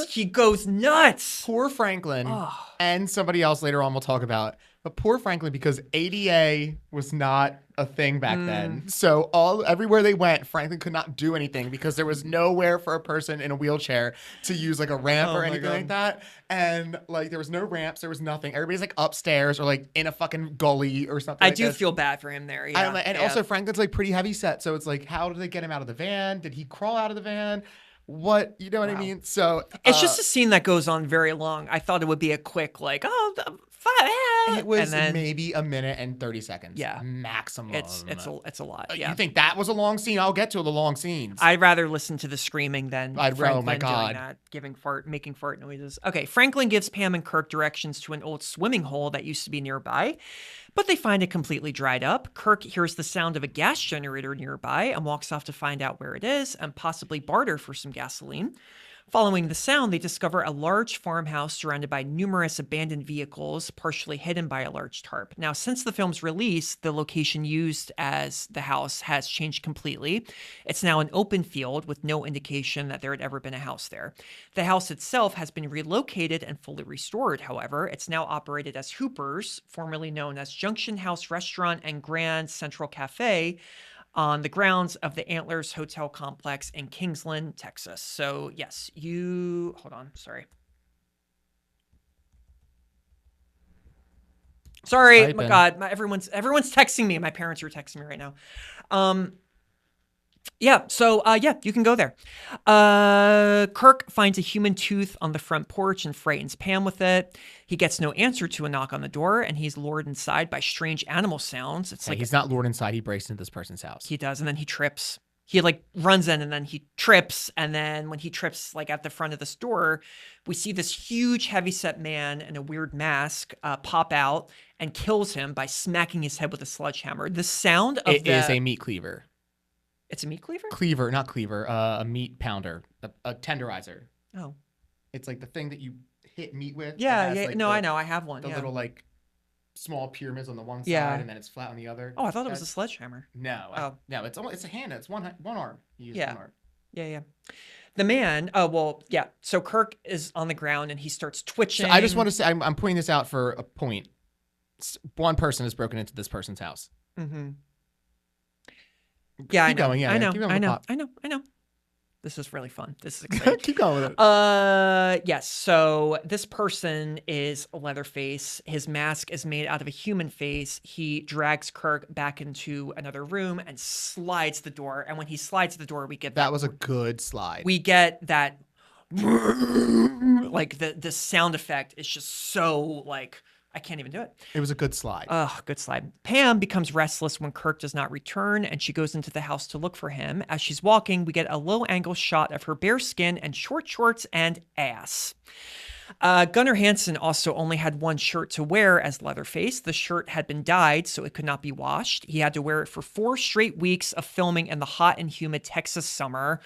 He goes nuts. Poor Franklin, Oh. and somebody else later on we'll talk about, but poor Franklin, because ADA was not a thing back then. So everywhere they went, Franklin could not do anything because there was nowhere for a person in a wheelchair to use like a ramp or anything like that. And like there was no ramps, there was nothing. Everybody's like upstairs or like in a fucking gully or something. I do feel bad for him there. Yeah. And also Franklin's like pretty heavy set, so it's like, how did they get him out of the van? Did he crawl out of the van? What, you know what I mean? So it's just a scene that goes on very long. I thought it would be a quick like, it was and then, maybe a minute and 30 seconds. Yeah. Maximum. it's a lot. Yeah. You think that was a long scene? I'll get to the long scenes. I'd rather listen to the screaming than Franklin oh my God. doing that, making fart noises. Okay, Franklin gives Pam and Kirk directions to an old swimming hole that used to be nearby, but they find it completely dried up. Kirk hears the sound of a gas generator nearby and walks off to find out where it is and possibly barter for some gasoline. Following the sound, they discover a large farmhouse surrounded by numerous abandoned vehicles, partially hidden by a large tarp. Now, since the film's release, the location used as the house has changed completely. It's now an open field with no indication that there had ever been a house there. The house itself has been relocated and fully restored, however. It's now operated as Hooper's, formerly known as Junction House Restaurant and Grand Central Cafe, on the grounds of the Antlers Hotel Complex in Kingsland, Texas. So, yes, hold on, sorry. Sorry, Typing. my God, everyone's texting me. My parents are texting me right now. Yeah, so you can go there. Kirk finds a human tooth on the front porch and frightens Pam with it. He gets no answer to a knock on the door, and he's lured inside by strange animal sounds. It's like he's not lured inside. He breaks into this person's house. He does, and then he trips. He like runs in, and then he trips, and then when he trips like at the front of this door, we see this huge heavyset man in a weird mask pop out and kills him by smacking his head with a sledgehammer. The sound of it is a meat cleaver. It's a meat cleaver? Not cleaver. A meat pounder. A tenderizer. Oh. It's like the thing that you hit meat with. Yeah. Like I know. I have one. The little like small pyramids on the one side and then it's flat on the other. Oh, I thought it was a sledgehammer. No. No, it's a hand. It's one arm. You use one arm. Yeah. The man, so Kirk is on the ground and he starts twitching. So I just want to say, I'm pointing this out for a point. One person has broken into this person's house. Mm-hmm. Yeah, Keep going. Yeah, I know. Keep going I know. This is really fun. This is exciting. Keep going with it. Yes. So this person is Leatherface. His mask is made out of a human face. He drags Kirk back into another room and slides the door. And when he slides the door, we get that was a good slide. We get that like the sound effect is just so like I can't even do it. It was a good slide. Good slide. Pam becomes restless when Kirk does not return, and she goes into the house to look for him. As she's walking, we get a low-angle shot of her bare skin and short shorts and ass. Gunnar Hansen also only had one shirt to wear as Leatherface. The shirt had been dyed, so it could not be washed. He had to wear it for 4 straight weeks of filming in the hot and humid Texas summer.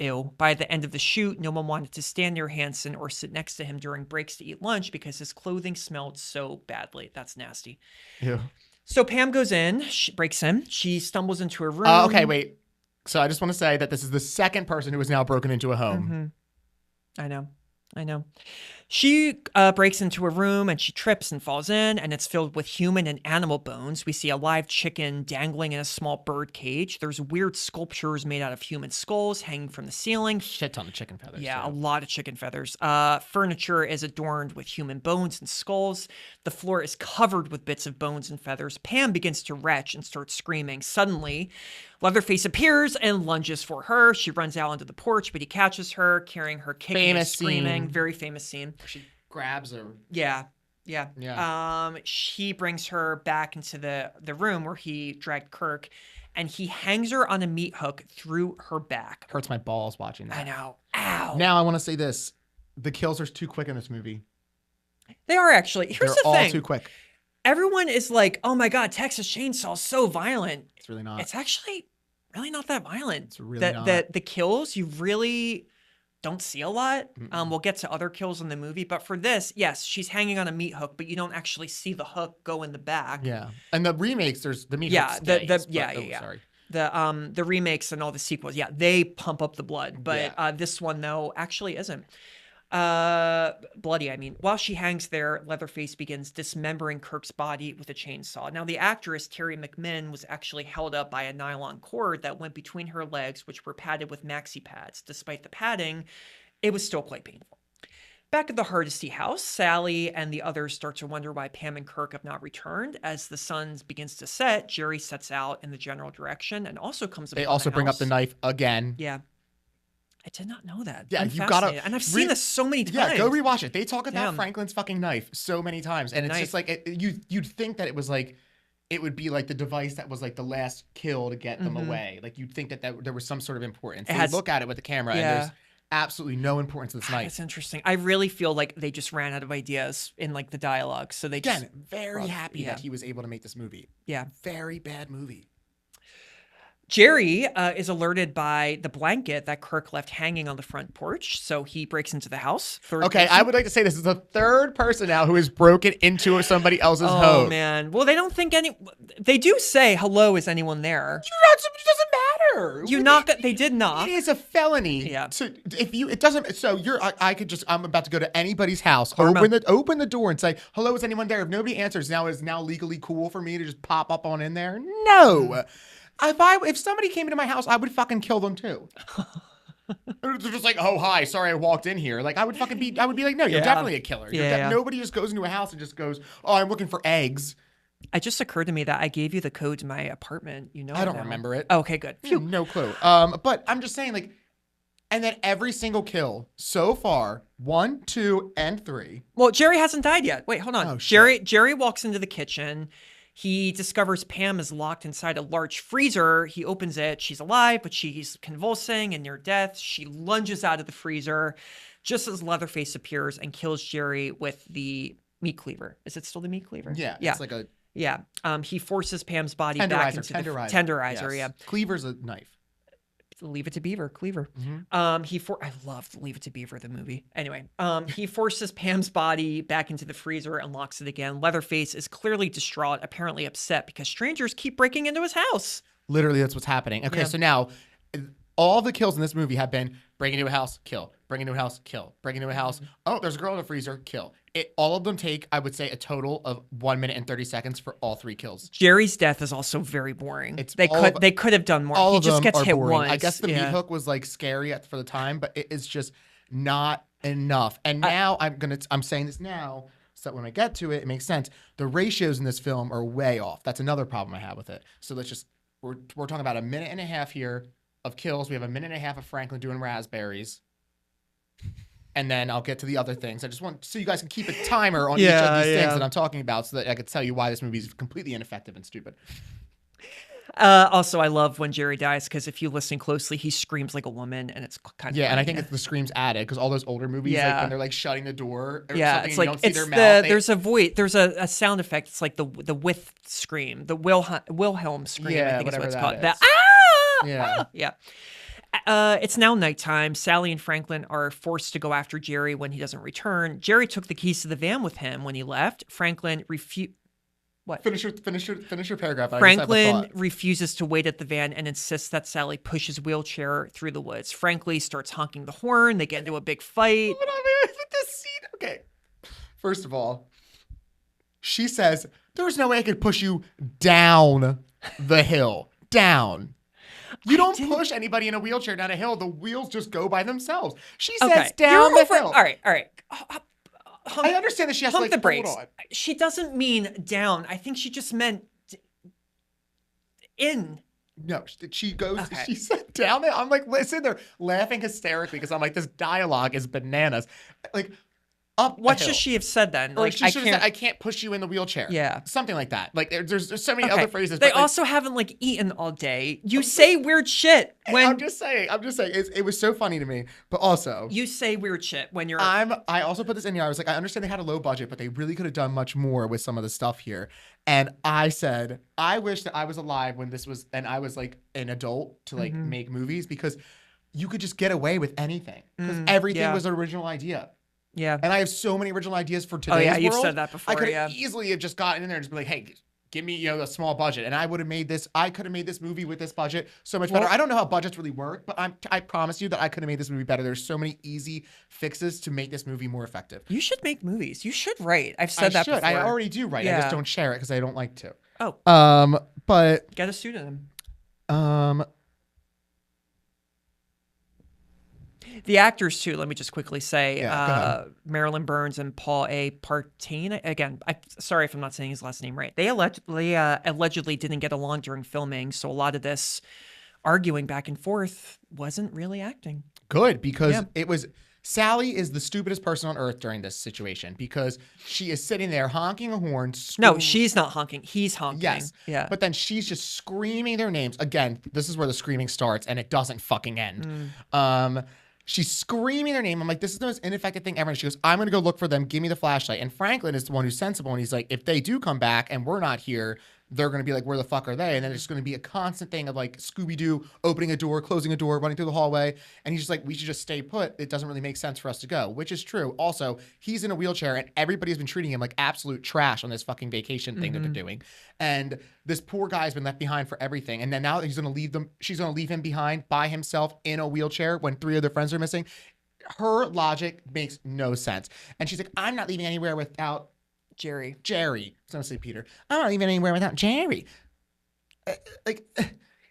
Ew. By the end of the shoot, no one wanted to stand near Hansen or sit next to him during breaks to eat lunch because his clothing smelled so badly. That's nasty. Ew. So Pam goes in, she breaks in, she stumbles into a room. Okay, wait. So I just want to say that this is the second person who has now broken into a home. Mm-hmm. I know. She breaks into a room and she trips and falls in, and it's filled with human and animal bones. We see a live chicken dangling in a small bird cage. There's weird sculptures made out of human skulls hanging from the ceiling. Shit ton of chicken feathers. Yeah, too. a lot of chicken feathers. Furniture is adorned with human bones and skulls. The floor is covered with bits of bones and feathers. Pam begins to retch and starts screaming. Suddenly, Leatherface appears and lunges for her. She runs out onto the porch, but he catches her, carrying her, kicking and screaming. Scene. Very famous scene. She grabs her. Yeah. Yeah. She brings her back into the room where he dragged Kirk, and he hangs her on a meat hook through her back. Hurts my balls watching that. I know. Ow. Now I want to say this. The kills are too quick in this movie. They are actually. Here's They're the all thing. too quick. Everyone is like, oh my God, Texas Chainsaw is so violent. It's really not. It's actually really not that violent. It's really not. The kills, you really don't see a lot. We'll get to other kills in the movie, but for this, yes, she's hanging on a meat hook, but you don't actually see the hook go in the back. Yeah, and the remakes, there's the meat hook Sorry. The remakes and all the sequels, yeah, they pump up the blood, but this one though actually isn't. Bloody, I mean. While she hangs there, Leatherface begins dismembering Kirk's body with a chainsaw. Now, the actress, Terry McMinn, was actually held up by a nylon cord that went between her legs, which were padded with maxi pads. Despite the padding, it was still quite painful. Back at the Hardesty house, Sally and the others start to wonder why Pam and Kirk have not returned. As the sun begins to set, Jerry sets out in the general direction and also comes upon They also bring up the knife again. Yeah. I did not know that. Yeah, I'm you gotta. and I've seen this so many times. Yeah, go rewatch it. They talk about Franklin's fucking knife so many times, and it's Knife. just like you'd think that it was like it would be like the device that was like the last kill to get them away. Like you'd think that there was some sort of importance. They look at it with the camera, and there's absolutely no importance to this knife. That's interesting. I really feel like they just ran out of ideas in like the dialogue, so they just very happy that he was able to make this movie. Yeah, very bad movie. Jerry is alerted by the blanket that Kirk left hanging on the front porch, so he breaks into the house. Okay, I would like to say this is the third person now who has broken into somebody else's home. Oh, man. Well, they don't think they do say, hello, is anyone there? It doesn't matter. You knock. They did knock. It is a felony. Yeah. I'm about to go to anybody's house, open the door and say, hello, is anyone there? If nobody answers, is now legally cool for me to just pop up on in there? No. If somebody came into my house, I would fucking kill them too. They're just like, oh, hi, sorry I walked in here. Like I would be like, no, you're definitely a killer. Nobody just goes into a house and just goes, oh, I'm looking for eggs. It just occurred to me that I gave you the code to my apartment. You know, I don't remember it. Okay, good. Phew. No clue. But I'm just saying, like, and then every single kill so far, 1, 2, and 3. Well, Jerry hasn't died yet. Wait, hold on. Oh, shit. Jerry walks into the kitchen. He discovers Pam is locked inside a large freezer. He opens it. She's alive, but she's convulsing and near death. She lunges out of the freezer just as Leatherface appears and kills Jerry with the meat cleaver. Is it still the meat cleaver? Yeah. It's like a... Yeah. He forces Pam's body back into the tenderizer. Yes. Cleaver's a knife. Leave It to Beaver, Cleaver. Mm-hmm. I loved Leave It to Beaver, the movie. Anyway, he forces Pam's body back into the freezer and locks it again. Leatherface is clearly distraught, apparently upset because strangers keep breaking into his house. Literally, that's what's happening. Okay, so now all the kills in this movie have been break into a house, kill, break into a house, kill, break into a house. Oh, there's a girl in the freezer, kill. All of them take, I would say, a total of 1 minute and 30 seconds for all 3 kills. Jerry's death is also very boring. They could have done more. All he just gets hit boring. once. I guess the meat hook was like scary for the time, but it is just not enough. And now I'm saying this now so that when I get to it, it makes sense. The ratios in this film are way off. That's another problem I have with it. So we're talking about 1.5 minutes here of kills. We have 1.5 minutes of Franklin doing raspberries. And then I'll get to the other things. I just want so you guys can keep a timer on each of these things that I'm talking about so that I could tell you why this movie is completely ineffective and stupid. Also, I love when Jerry dies because if you listen closely, he screams like a woman and it's kind of and I think it's the screams added because all those older movies, like when they're like shutting the door or something, it's and like you don't see their mouth. There's a voice, there's a sound effect. It's like the with scream, the Wilhelm scream. I think is what it's called. Yeah. It's now nighttime. Sally and Franklin are forced to go after Jerry when he doesn't return. Jerry took the keys to the van with him when he left. Franklin refused. What? Finish your paragraph. Franklin refuses to wait at the van and insists that Sally push his wheelchair through the woods. Franklin starts honking the horn. They get into a big fight. This scene. Okay. First of all, she says, "There's no way I could push you down the hill. Down." You don't push anybody in a wheelchair down a hill. The wheels just go by themselves. She says down the hill. All right. I understand that she has to like the brakes. hold on. She doesn't mean down. I think she just meant in. No, she goes. Okay. She said down there. I'm like, listen, they're laughing hysterically because I'm like, this dialogue is bananas. Like, up a What hill. should she have said then? Or Like, she should have said, I can't push you in the wheelchair. Yeah. Something like that. Like, there's so many other phrases. They but, like, also haven't like eaten all day. You say weird shit when I'm just saying. It was so funny to me. But also, you say weird shit when you're. I also put this in here. I was like, I understand they had a low budget, but they really could have done much more with some of the stuff here. And I said, I wish that I was alive when this was, and I was like an adult to like make movies, because you could just get away with anything because everything was an original idea. Yeah. And I have so many original ideas for today's world. Oh yeah, you've said that before. I could have easily have just gotten in there and just be like, hey, give me, a small budget. And I would have made this, I could have made this movie with this budget so much better. I don't know how budgets really work, but I promise you that I could have made this movie better. There's so many easy fixes to make this movie more effective. You should make movies. You should write. I've said that before. I already do write. I Yeah. just don't share it because I don't like to. Oh. But Get a pseudonym. The actors too. Let me just quickly say, Marilyn Burns and Paul A. Partain. Again, sorry if I'm not saying his last name right. They allegedly didn't get along during filming, so a lot of this arguing back and forth wasn't really acting. Good, because it was. Sally is the stupidest person on earth during this situation because she is sitting there honking a horn. No, she's not honking. He's honking. Yes. Yeah. But then she's just screaming their names. Again, this is where the screaming starts and it doesn't fucking end. She's screaming their name. I'm like, this is the most ineffective thing ever. And she goes, I'm going to go look for them. Give me the flashlight. And Franklin is the one who's sensible. And he's like, if they do come back and we're not here, they're going to be like, where the fuck are they? And then it's going to be a constant thing of like Scooby-Doo opening a door, closing a door, running through the hallway. And he's just like, we should just stay put. It doesn't really make sense for us to go, which is true. Also, he's in a wheelchair and everybody's been treating him like absolute trash on this fucking vacation thing that they're doing. And this poor guy's been left behind for everything. And then now she's going to leave him behind by himself in a wheelchair when 3 other friends are missing. Her logic makes no sense. And she's like, I'm not leaving anywhere without Jerry. I was going to say Peter. I'm not leaving anywhere without Jerry.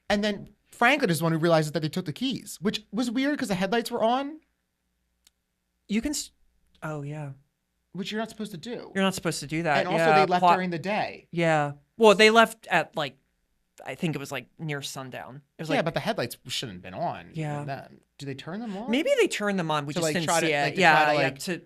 And then Franklin is the one who realizes that they took the keys, which was weird because the headlights were on. You can. Oh, yeah. Which you're not supposed to do. You're not supposed to do that. And also they left during the day. Yeah. Well, they left at like, I think it was like near sundown. It was but the headlights shouldn't have been on. Yeah. Do they turn them on? Maybe they turned them on. We just like, didn't see it. To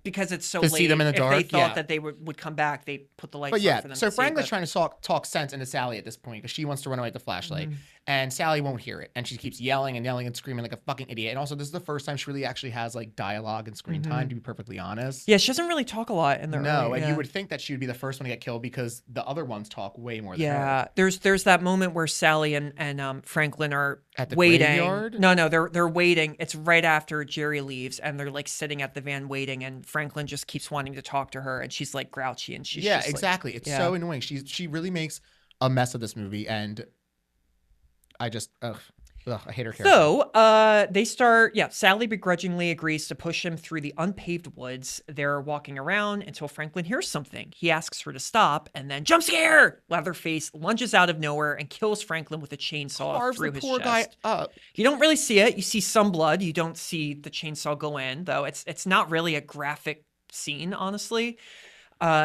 because it's so to late. See them in the dark. If they thought that they would come back, they put the lights on for them. So Franklin's trying to talk sense into Sally at this point because she wants to run away with the flashlight. And Sally won't hear it. And she keeps yelling and screaming like a fucking idiot. And also, this is the first time she really actually has like dialogue and screen time, to be perfectly honest. Yeah, she doesn't really talk a lot in there. No, and you would think that she would be the first one to get killed because the other ones talk way more than her. There's that moment where Sally and Franklin are at the waiting. Graveyard? No, they're waiting. It's right after Jerry leaves, and they're like sitting at the van waiting, and Franklin just keeps wanting to talk to her, and she's like grouchy, and she's just exactly. Like, it's so annoying. She really makes a mess of this movie, and I just I hate her character. So they start. Sally begrudgingly agrees to push him through the unpaved woods. They're walking around until Franklin hears something. He asks her to stop, and then jump scare! Leatherface lunges out of nowhere and kills Franklin with a chainsaw through his chest. Guy up. You don't really see it. You see some blood. You don't see the chainsaw go in, though. It's not really a graphic scene, honestly.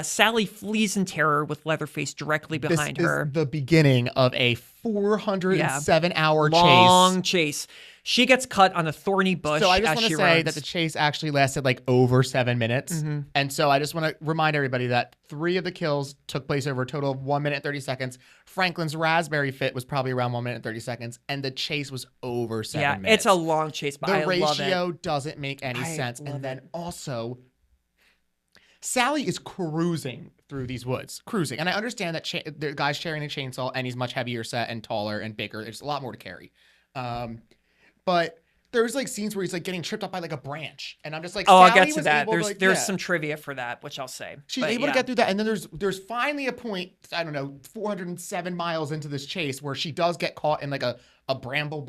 Sally flees in terror with Leatherface directly behind her. This is the beginning of a 407-hour chase. Long chase. She gets cut on a thorny bush. So I just want to say runs. that the chase actually lasted like over 7 minutes. And so I just want to remind everybody that 3 of the kills took place over a total of 1 minute and 30 seconds. Franklin's raspberry fit was probably around 1 minute and 30 seconds. And the chase was over 7 minutes. It's a long chase, but I love it. The ratio doesn't make any sense. And then also, Sally is cruising through these woods. Cruising. And I understand that the guy's sharing a chainsaw and he's much heavier set and taller and bigger. There's a lot more to carry. But there's like scenes where he's like getting tripped up by like a branch. And I'm just like, I'll Sally get to that. There's some some trivia for that, which I'll say. She's able to get through that. And then there's finally a point, I don't know, 407 miles into this chase where she does get caught in like a bramble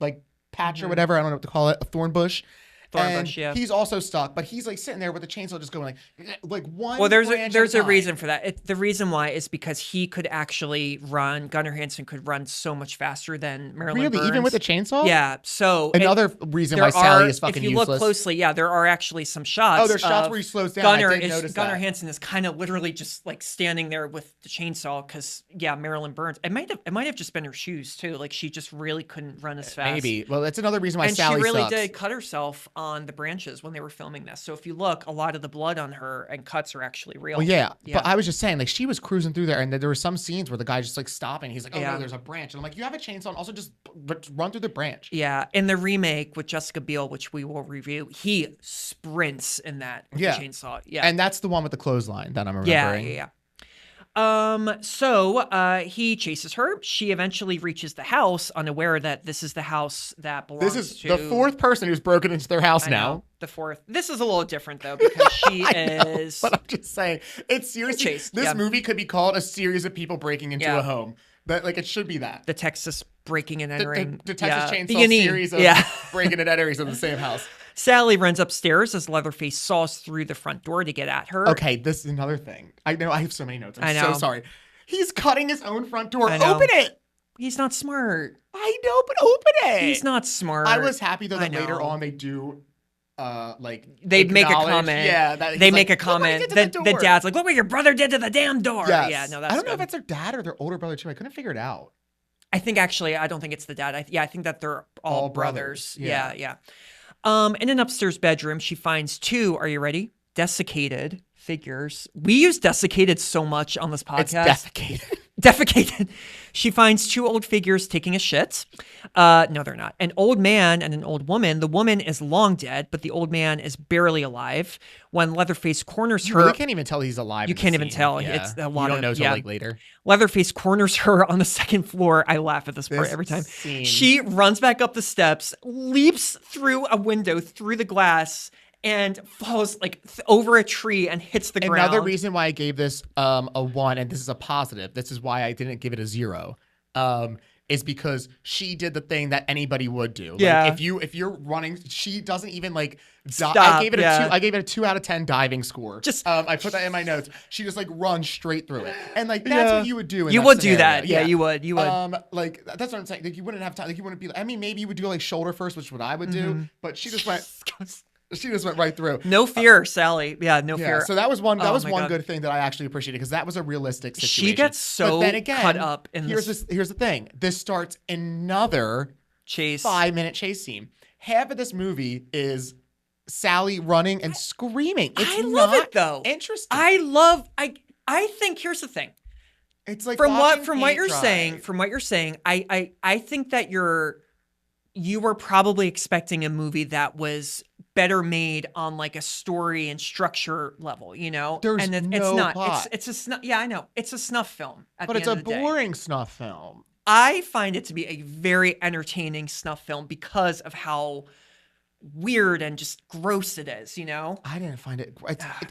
like patch or whatever. I don't know what to call it. A thorn bush. He's also stuck, but he's like sitting there with the chainsaw just going like one. Well, there's a reason for that. The reason why is because he could actually run. Gunnar Hansen could run so much faster than Marilyn Burns. Even with a chainsaw? Yeah. So another reason why Sally is fucking useless. If you look closely, there are actually some shots. Oh, there's shots where he slows down. Gunnar Hansen is kind of literally just like standing there with the chainsaw because Marilyn Burns. It might have just been her shoes too. Like she just really couldn't run as fast. Maybe. Well, that's another reason why and Sally she really sucks. did cut herself on the branches when they were filming this. So if you look, a lot of the blood on her and cuts are actually real. Well, yeah, but I was just saying, like, she was cruising through there, and there were some scenes where the guy just like stopping. He's like, "Oh no, there's a branch," and I'm like, "You have a chainsaw, and also just run through the branch." Yeah, in the remake with Jessica Biel, which we will review, he sprints in that with the chainsaw. Yeah, and that's the one with the clothesline that I'm remembering. Yeah. So he chases her. She eventually reaches the house, unaware that this is the house that belongs to... This is the fourth person who's broken into their house now. The fourth. This is a little different, though, because she is... But I'm just saying, it's seriously... This movie could be called a series of people breaking into a home. But, like, it should be that. The Texas breaking and entering. The Texas Chainsaw series of breaking and entering in the same house. Sally runs upstairs as Leatherface saws through the front door to get at her. Okay, this is another thing. I know I have so many notes. I'm so sorry. He's cutting his own front door. Open it. He's not smart. I know, but open it. He's not smart. I was happy though that later on they do they'd make a comment. Yeah, they make a comment. The dad's like, "Look what your brother did to the damn door." Yes. Yeah, no, that's I don't know if it's their dad or their older brother too. I couldn't figure it out. I think actually, I don't think it's the dad. I think that they're all brothers. Yeah. In an upstairs bedroom, she finds two, are you ready? Desiccated figures. We use desiccated so much on this podcast. It's desiccated. Defecated. She finds two old figures taking a shit. No, they're not. An old man and an old woman. The woman is long dead, but the old man is barely alive. When Leatherface corners her... You can't even tell he's alive. You can't even tell. Yeah. It's a lot you don't know till like later. Leatherface corners her on the second floor. I laugh at this part every time. She runs back up the steps, leaps through a window, through the glass, and falls like over a tree and hits the ground. Another reason why I gave this a 1, and this is a positive, this is why I didn't give it a 0, is because she did the thing that anybody would do. Yeah. Like if you're running, she doesn't even like stop. I gave it a 2. I gave it a 2 out of 10 diving score. I put that in my notes. She just like runs straight through it, and like that's what you would do. You would do that. Yeah, you would. You would. Like that's what I'm saying. Like you wouldn't have time. Like you wouldn't be. I mean, maybe you would do like shoulder first, which is what I would do. But she just went. She just went right through. No fear, Sally. Yeah, no fear. So that was one. That was one good thing that I actually appreciated because that was a realistic situation. She gets so but then again, cut up in here's the thing. This starts another chase, 5-minute chase scene. Half of this movie is Sally running and screaming. I love it though. Interesting. I think here's the thing. It's like from what you're saying. I think that you were probably expecting a movie that was better made on like a story and structure level, you know? There's it's not. Plot. It's a snuff. Yeah, I know. It's a snuff film. But it's a boring snuff film. I find it to be a very entertaining snuff film because of how weird and just gross it is, you know? I didn't find it.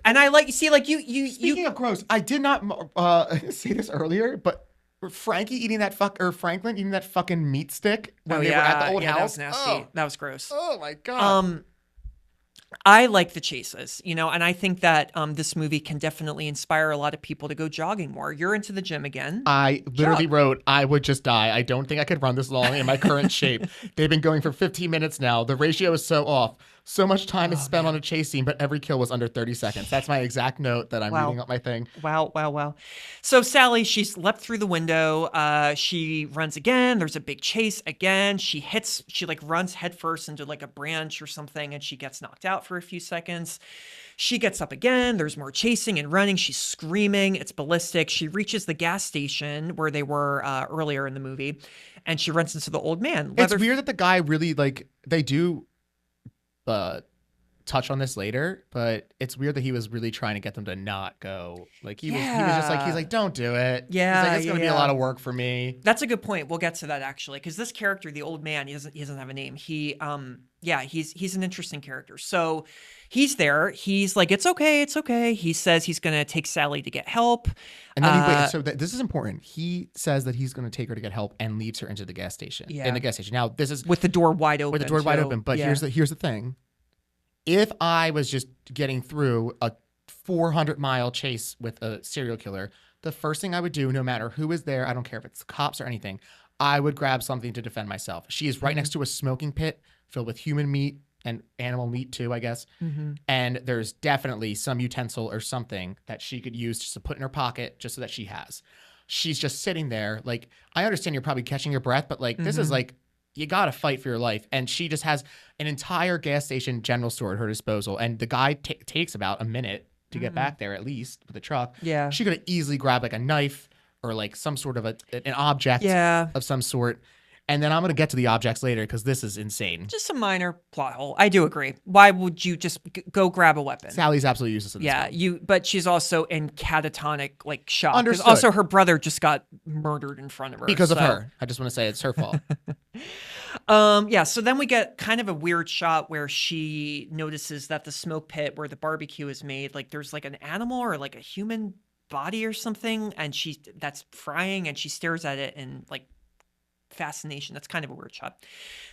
And I like, see, like you. Speaking of gross, I did not say this earlier, but Franklin eating that fucking meat stick when they were at the old house. That was nasty. That was gross. Oh my God. I like the chases, you know, and I think that this movie can definitely inspire a lot of people to go jogging more. You're into the gym again. I literally wrote, I would just die. I don't think I could run this long in my current shape. They've been going for 15 minutes now. The ratio is so off. So much time is spent on a chase scene, but every kill was under 30 seconds. That's my exact note that I'm reading up my thing. Wow. So Sally, she's leapt through the window. She runs again. There's a big chase again. She like runs headfirst into like a branch or something, and she gets knocked out for a few seconds. She gets up again. There's more chasing and running. She's screaming. It's ballistic. She reaches the gas station where they were earlier in the movie, and she runs into the old man. It's weird that the guy really, like, they do touch on this later, but it's weird that he was really trying to get them to not go. Like he was just like, he's like, don't do it. Yeah, he's like, it's gonna be a lot of work for me. That's a good point. We'll get to that actually, because this character, the old man, he doesn't have a name. He's an interesting character. So he's there. He's like, it's okay. He says he's gonna take Sally to get help. And then this is important. He says that he's gonna take her to get help and leaves her into the gas station. Yeah. In the gas station. Now this is with the door wide open. But here's the thing. If I was just getting through a 400-mile chase with a serial killer, the first thing I would do, no matter who is there, I don't care if it's cops or anything, I would grab something to defend myself. She is right next to a smoking pit filled with human meat and animal meat too, I guess. Mm-hmm. And there's definitely some utensil or something that she could use just to put in her pocket just so that she has. She's just sitting there. Like, I understand you're probably catching your breath, but like, this is like, you got to fight for your life. And she just has an entire gas station general store at her disposal. And the guy takes about a minute to get back there, at least with the truck. Yeah. She could have easily grabbed like a knife or like some sort of an object of some sort. And then I'm going to get to the objects later because this is insane. Just a minor plot hole. I do agree. Why would you just go grab a weapon? Sally's absolutely useless in this film. But she's also in catatonic like shock. Understood. Because also her brother just got murdered in front of her. Because of her. I just want to say it's her fault. So then we get kind of a weird shot where she notices that the smoke pit where the barbecue is made, like there's like an animal or like a human body or something, and that's frying, and she stares at it in like fascination. That's kind of a weird shot.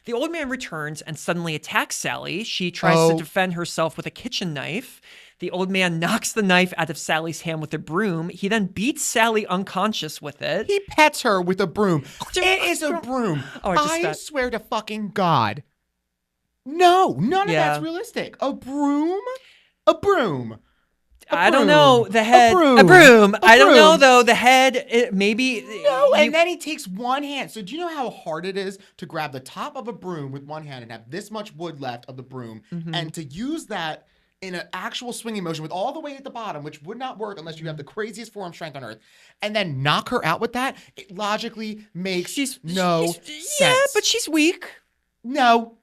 The old man returns and suddenly attacks Sally. She tries to defend herself with a kitchen knife. The old man knocks the knife out of Sally's hand with a broom. He then beats Sally unconscious with it. He pets her with a broom. It is a broom. I swear to fucking God. No, none of that's realistic. A broom? A broom. I don't know. The head. A broom. I don't know, though. The head, maybe. No, and then he takes one hand. So do you know how hard it is to grab the top of a broom with one hand and have this much wood left of the broom and to use that in an actual swinging motion with all the weight at the bottom, which would not work unless you have the craziest forearm strength on earth, and then knock her out with that? It logically makes no sense. Yeah, but she's weak. No.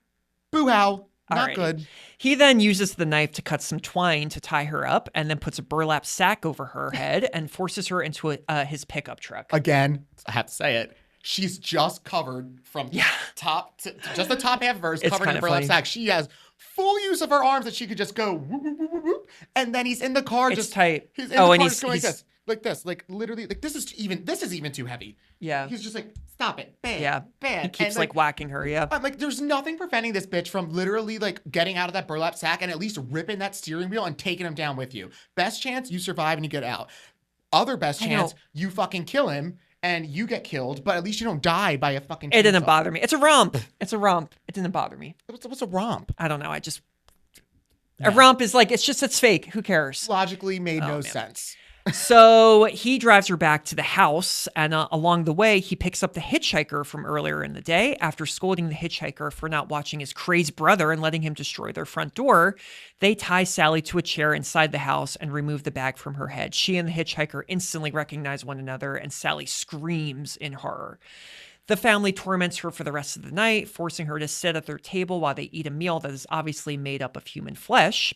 Boo-how. Not good. He then uses the knife to cut some twine to tie her up and then puts a burlap sack over her head and forces her into his pickup truck. Again, I have to say it. She's just covered from top to just the top half of her is covered in a burlap sack. She has full use of her arms that she could just go whoop, whoop, whoop, whoop, and then he's in the car just tight. He's in the car just going like this, like literally, like this is even too heavy. Yeah, he's just like, stop it, bam, he keeps like whacking her. I'm like, there's nothing preventing this bitch from literally like getting out of that burlap sack and at least ripping that steering wheel and taking him down with you. Best chance you survive and you get out. Other best chance you fucking kill him and you get killed, but at least you don't die by a fucking chainsaw. It didn't bother me. It's a romp. It's a romp. It didn't bother me. What's a romp? I don't know. A romp is like, it's fake. Who cares? Logically made no sense. So he drives her back to the house, and along the way, he picks up the hitchhiker from earlier in the day. After scolding the hitchhiker for not watching his crazed brother and letting him destroy their front door, they tie Sally to a chair inside the house and remove the bag from her head. She and the hitchhiker instantly recognize one another, and Sally screams in horror. The family torments her for the rest of the night, forcing her to sit at their table while they eat a meal that is obviously made up of human flesh.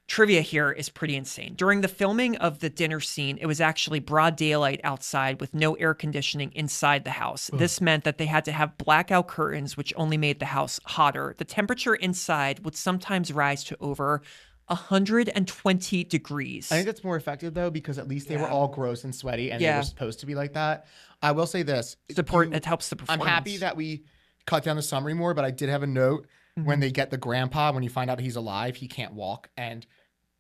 Trivia here is pretty insane. During the filming of the dinner scene, it was actually broad daylight outside with no air conditioning inside the house. This meant that they had to have blackout curtains, which only made the house hotter. The temperature inside would sometimes rise to over 120 degrees. I think that's more effective, though, because at least they were all gross and sweaty, and they were supposed to be like that. I will say this. It helps the performance. I'm happy that we cut down the summary more, but I did have a note. When they get the grandpa, when you find out he's alive, he can't walk. And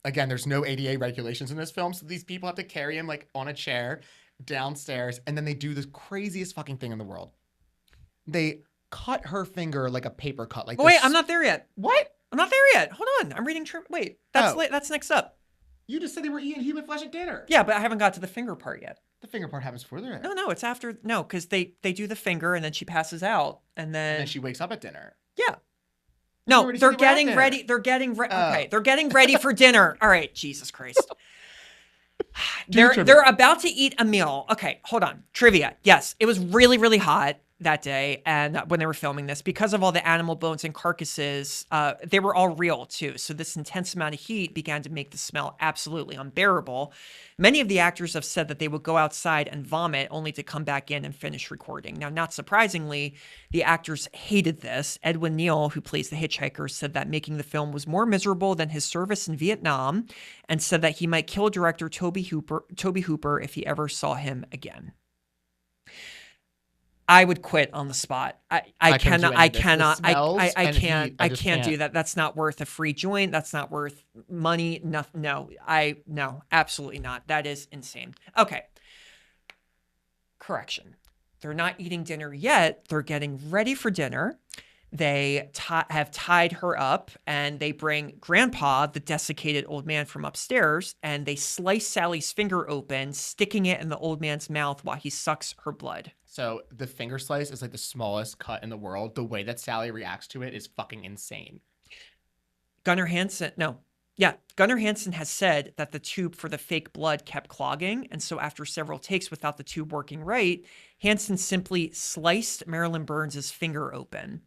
again, there's no ADA regulations in this film. So these people have to carry him like on a chair downstairs. And then they do this craziest fucking thing in the world. They cut her finger like a paper cut. Like wait, I'm not there yet. What? I'm not there yet. Hold on. I'm reading. Wait, that's next up. You just said they were eating human flesh at dinner. Yeah, but I haven't got to the finger part yet. The finger part happens further. No, it's after. No, because they do the finger and then she passes out and then she wakes up at dinner. Yeah. No, they're getting ready. They're getting ready. Okay, they're getting ready for dinner. All right, Jesus Christ. They're about to eat a meal. Okay, hold on. Trivia. Yes, it was really, really hot that day, and when they were filming this, because of all the animal bones and carcasses, they were all real too. So this intense amount of heat began to make the smell absolutely unbearable. Many of the actors have said that they would go outside and vomit only to come back in and finish recording. Now, not surprisingly, the actors hated this. Edwin Neal, who plays the hitchhiker, said that making the film was more miserable than his service in Vietnam, and said that he might kill director Tobe Hooper if he ever saw him again. I would quit on the spot. I can't do that. That's not worth a free joint. That's not worth money. No, absolutely not. That is insane. Okay. Correction. They're not eating dinner yet. They're getting ready for dinner. They have tied her up, and they bring Grandpa, the desiccated old man, from upstairs, and they slice Sally's finger open, sticking it in the old man's mouth while he sucks her blood. So the finger slice is like the smallest cut in the world. The way that Sally reacts to it is fucking insane. Gunnar Hansen has said that the tube for the fake blood kept clogging, and so after several takes without the tube working right, Hansen simply sliced Marilyn Burns' finger open.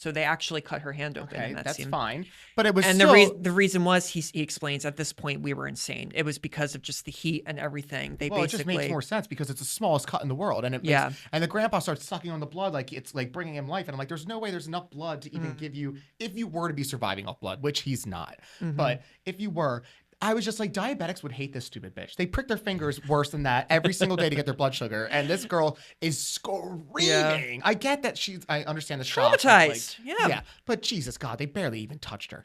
So they actually cut her hand open. Okay, in that that's scene. fine. But it was and still... the reason was, he explains, at this point we were insane. It was because of just the heat and everything. They Well, basically... it just makes more sense because it's the smallest cut in the world. And and the grandpa starts sucking on the blood like it's like bringing him life. And I'm like, there's no way there's enough blood to even give you, if you were to be surviving off blood, which he's not. But if you were... I was just like, diabetics would hate this stupid bitch. They prick their fingers worse than that every single day to get their blood sugar. And this girl is screaming. Yeah. I get that I understand the shock. Traumatized. Like, yeah. But Jesus God, they barely even touched her.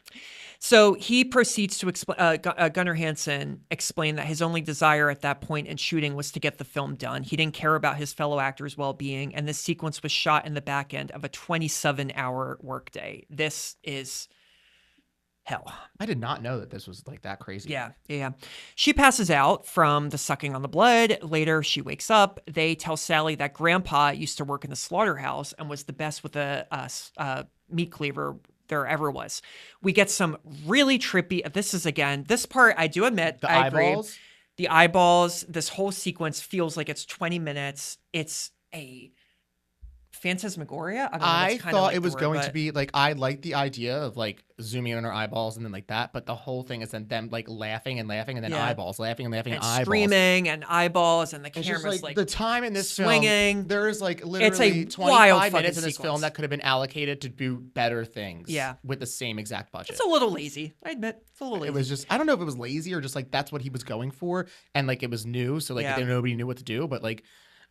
So he proceeds to explain, Gunnar Hansen explained that his only desire at that point in shooting was to get the film done. He didn't care about his fellow actors' well-being. And this sequence was shot in the back end of a 27-hour workday. This is... hell. I did not know that this was like that crazy. Yeah. She passes out from the sucking on the blood. Later, she wakes up. They tell Sally that Grandpa used to work in the slaughterhouse and was the best with a meat cleaver there ever was. We get some really trippy... this part, I do admit, I agree. The eyeballs, this whole sequence feels like it's 20 minutes. It's a... phantasmagoria. I thought it was going to be like, I like the idea of like zooming in on her eyeballs and then like that, but the whole thing is then them like laughing and then eyeballs, laughing and laughing and eyeballs, screaming and eyeballs, and the it's camera's just like the time in this swinging. Film, there is like literally 25 minutes in this film that could have been allocated to do better things. Yeah, with the same exact budget. It's a little lazy, I admit. It's a little lazy. It was just, I don't know if it was lazy or just like that's what he was going for, and like it was new, so like nobody knew what to do, but like.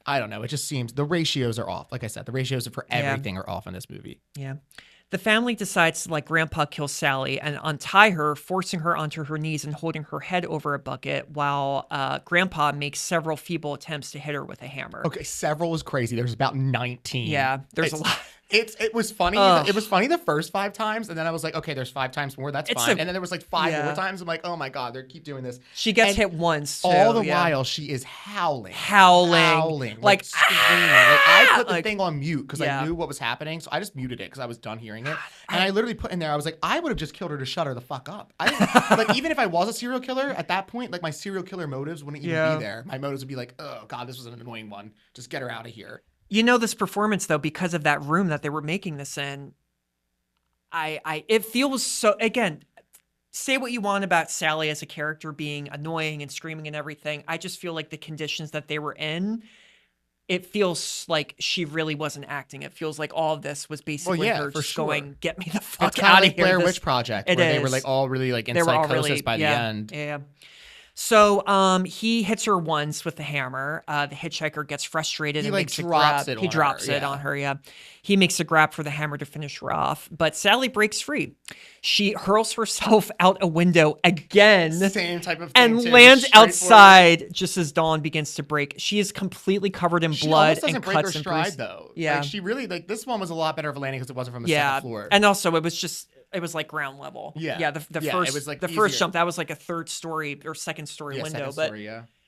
I don't know. It just seems the ratios are off. Like I said, the ratios for everything are off in this movie. Yeah. The family decides to let Grandpa kill Sally and untie her, forcing her onto her knees and holding her head over a bucket while Grandpa makes several feeble attempts to hit her with a hammer. Okay, several was crazy. There's about 19. Yeah, there's a lot. It was funny. It was funny the first 5 times, and then I was like, okay, there's 5 times more. That's fine. And then there was like 5 more times. I'm like, oh my God, they keep doing this. She gets hit once, too. All the while, she is howling. Like screaming. Like, I put the thing on mute because I knew what was happening, so I just muted it because I was done hearing it. And I literally put in there, I was like, I would have just killed her to shut her the fuck up. Like, even if I was a serial killer at that point, like my serial killer motives wouldn't even be there. My motives would be like, oh God, this was an annoying one. Just get her out of here. You know, this performance, though, because of that room that they were making this in, it feels so, again, say what you want about Sally as a character being annoying and screaming and everything. I just feel like the conditions that they were in, it feels like she really wasn't acting. It feels like all of this was basically her just going, get me the fuck out of here. Blair Witch Project, where they were like all really like in psychosis by the end. Yeah. So he hits her once with the hammer. The hitchhiker gets frustrated and makes a grab. He drops it on her. Yeah. He makes a grab for the hammer to finish her off, but Sally breaks free. She hurls herself out a window again. Same type of thing, and lands outside just as dawn begins to break. She is completely covered in blood and cuts and bruises. Though. Yeah. Like, she really, like, this one was a lot better of a landing because it wasn't from the second floor. And also it was like ground level. Yeah. It was like the first jump, that was like a 3rd story or 2nd story window. But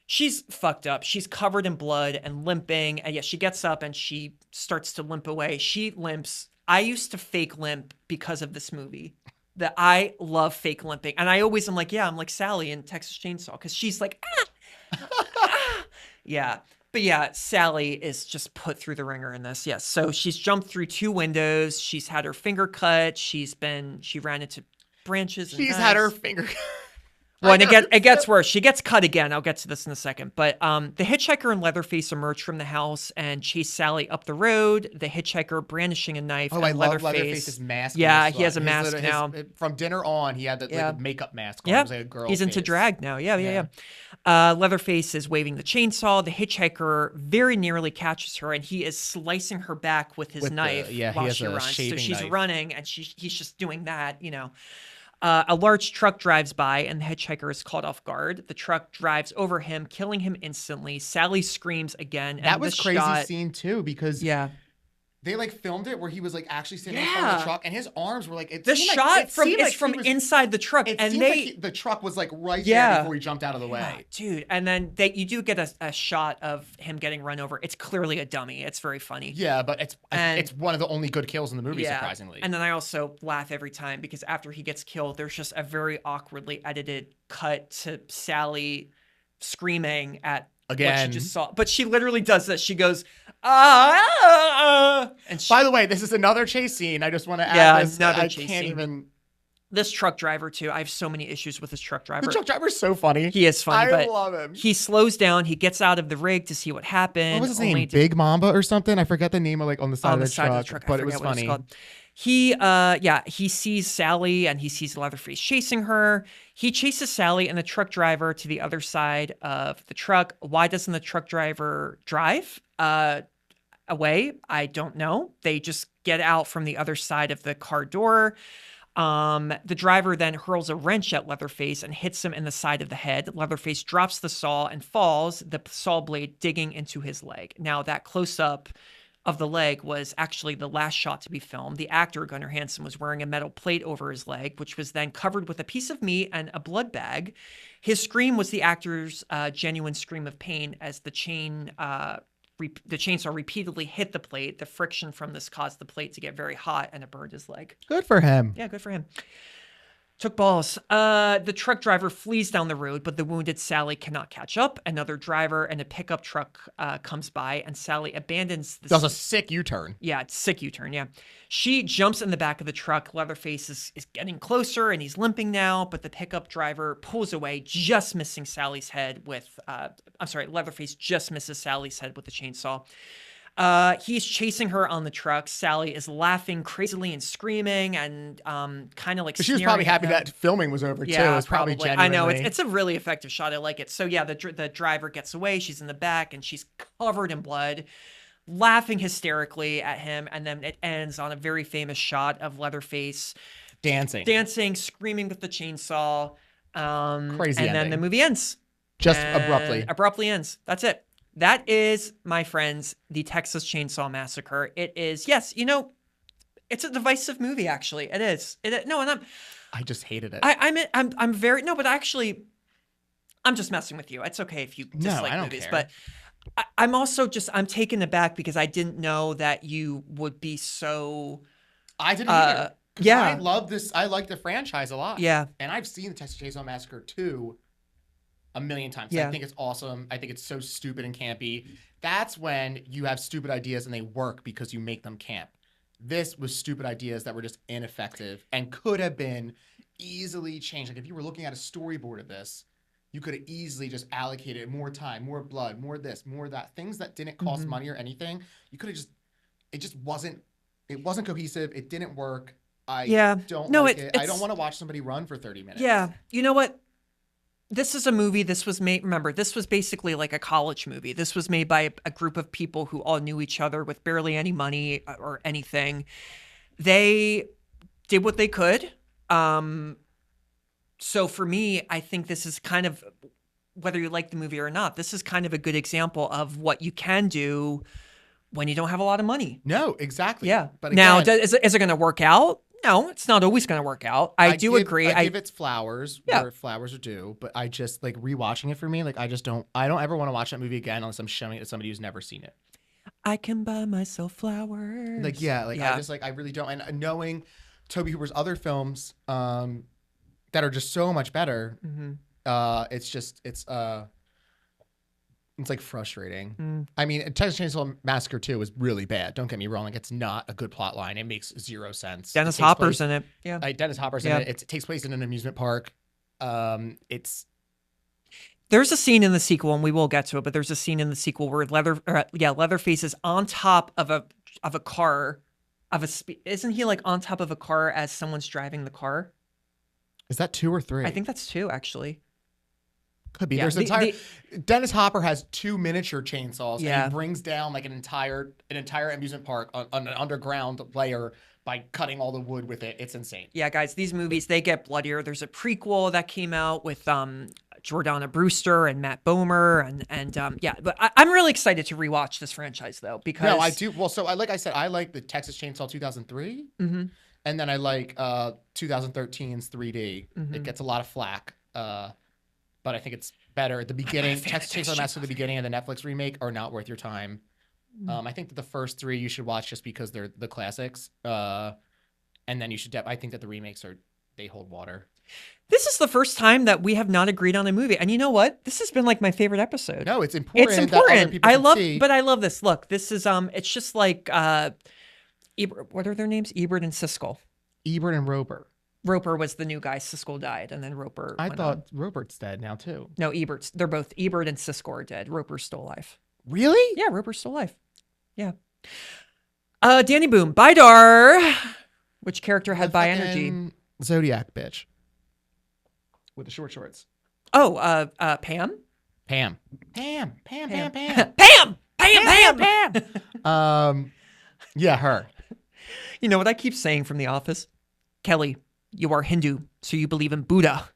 she's fucked up. She's covered in blood and limping. And she gets up and she starts to limp away. She limps. I used to fake limp because of this movie. That I love fake limping. And I always am like, I'm like Sally in Texas Chainsaw, because she's like, Yeah. But yeah, Sally is just put through the ringer in this. Yes. So she's jumped through 2 windows. She's had her finger cut. She ran into branches. She's had her finger cut. Well, and it gets worse. She gets cut again. I'll get to this in a second. But the hitchhiker and Leatherface emerge from the house and chase Sally up the road. The hitchhiker brandishing a knife. Oh, I love Leatherface's mask. Yeah, he has a mask now. From dinner on, he had the makeup mask on. Yeah, it was like a girl. He's into drag now. Yeah. Leatherface is waving the chainsaw. The hitchhiker very nearly catches her, and he is slicing her back with his knife while she runs. So she's running, and he's just doing that, A large truck drives by, and the hitchhiker is caught off guard. The truck drives over him, killing him instantly. Sally screams again. That was crazy scene too, because They like filmed it where he was like actually standing in front of the truck, and his arms were like the shot from inside the truck, and the truck was like right there before he jumped out of the way, dude. And then you do get a shot of him getting run over. It's clearly a dummy. It's very funny. Yeah, but it's one of the only good kills in the movie, surprisingly. And then I also laugh every time because after he gets killed, there's just a very awkwardly edited cut to Sally screaming at what she just saw. But she literally does this. She goes, and by the way, this is another chase scene. I just want to add this. Another chase scene. This truck driver too. I have so many issues with this truck driver. The truck driver's so funny. He is funny. I love him. He slows down. He gets out of the rig to see what happened. What was his name? Big Mamba or something? I forget the name of like on the side of the truck. But it was funny. He sees Sally and he sees Leatherface chasing her. He chases Sally and the truck driver to the other side of the truck. Why doesn't the truck driver drive away? I don't know. They just get out from the other side of the car door. The driver then hurls a wrench at Leatherface and hits him in the side of the head. Leatherface drops the saw and falls, the saw blade digging into his leg. Now that close-up of the leg was actually the last shot to be filmed. The actor, Gunnar Hansen, was wearing a metal plate over his leg, which was then covered with a piece of meat and a blood bag. His scream was the actor's genuine scream of pain as the chainsaw repeatedly hit the plate. The friction from this caused the plate to get very hot and it burned his leg. Good for him. Yeah, good for him. Took balls. The truck driver flees down the road, but the wounded Sally cannot catch up. Another driver and a pickup truck comes by, and Sally abandons the... Does a sick U-turn. Yeah, sick U-turn, yeah. She jumps in the back of the truck. Leatherface is getting closer, and he's limping now, but the pickup driver pulls away, just missing Sally's head with... Leatherface just misses Sally's head with the chainsaw. He's chasing her on the truck. Sally is laughing crazily and screaming and kind of like she was probably happy that filming was over too. It was probably genuinely. I know, it's a really effective shot. I like it. So yeah, the driver gets away. She's in the back and she's covered in blood, laughing hysterically at him. And then it ends on a very famous shot of Leatherface dancing, screaming with the chainsaw. Crazy and ending. Then the movie ends. Just abruptly ends. That's it. That is, my friends, the Texas Chainsaw Massacre. It is, yes, it's a divisive movie. Actually, it is. I just hated it. I'm very but actually, I'm just messing with you. It's okay if you dislike I don't movies, care. but I'm also I'm taken aback because I didn't know that you would be so. I didn't either. Yeah, I love this. I like the franchise a lot. Yeah, and I've seen the Texas Chainsaw Massacre 2 a million times. Yeah. I think it's awesome. I think it's so stupid and campy. That's when you have stupid ideas and they work because you make them camp. This was stupid ideas that were just ineffective and could have been easily changed. Like if you were looking at a storyboard of this, you could have easily just allocated more time, more blood, more this, more that. Things that didn't cost money or anything. You could have it wasn't cohesive. It didn't work. I don't like it. I don't want to watch somebody run for 30 minutes. Yeah. You know what? This is a movie. This was made. Remember, this was basically like a college movie. This was made by a group of people who all knew each other with barely any money or anything. They did what they could. So for me, I think this is kind of, whether you like the movie or not, this is kind of a good example of what you can do when you don't have a lot of money. No, exactly. Yeah. But again, now, is it going to work out? No, it's not always going to work out. I agree. I give its flowers where flowers are due, but I just like rewatching it for me. Like I don't ever want to watch that movie again unless I'm showing it to somebody who's never seen it. I can buy myself flowers. I really don't. And knowing Tobe Hooper's other films that are just so much better, it's like frustrating. I mean, Texas Chainsaw Massacre 2 is really bad. Don't get me wrong. Like it's not a good plot line. It makes zero sense. Dennis Hopper's in it. Yeah. Dennis Hopper's in it. It takes place in an amusement park. There's a scene in the sequel, and we will get to it, but there's a scene in the sequel where Leatherface is on top of a car isn't he like on top of a car as someone's driving the car? Is that 2 or 3? I think that's 2 actually. Could be. Yeah, Dennis Hopper has 2 miniature chainsaws, and he brings down like an entire amusement park on an underground layer by cutting all the wood with it. It's insane. Yeah, guys, these movies, they get bloodier. There's a prequel that came out with Jordana Brewster and Matt Bomer and yeah. But I'm really excited to rewatch this franchise though because No, I do. Well, so like I said, I like the Texas Chainsaw 2003, and then I like 2013's 3D. It gets a lot of flack, but I think it's better at the beginning. Texas Chainsaw Massacre, the beginning, and the Netflix remake are not worth your time. I think that the first three you should watch just because they're the classics, and then you should. I think that the remakes they hold water. This is the first time that we have not agreed on a movie, and you know what? This has been like my favorite episode. No, it's important. It's That important. other people can see. But I love this. Look, this is it's just like what are their names? Ebert and Siskel. Ebert and Roper. Roper was the new guy. Siskel died, and then Roper. I went thought on. Ropert's dead now too. No, Ebert's. They're both Ebert and Siskel are dead. Roper's still alive. Really? Yeah, Roper's still alive. Yeah. Danny Boom, Bidar. Which character had bi energy? Zodiac bitch. With the short shorts. Oh, Pam. Pam. Yeah, her. You know what I keep saying from The Office? Kelly, you are Hindu, so you believe in Buddha.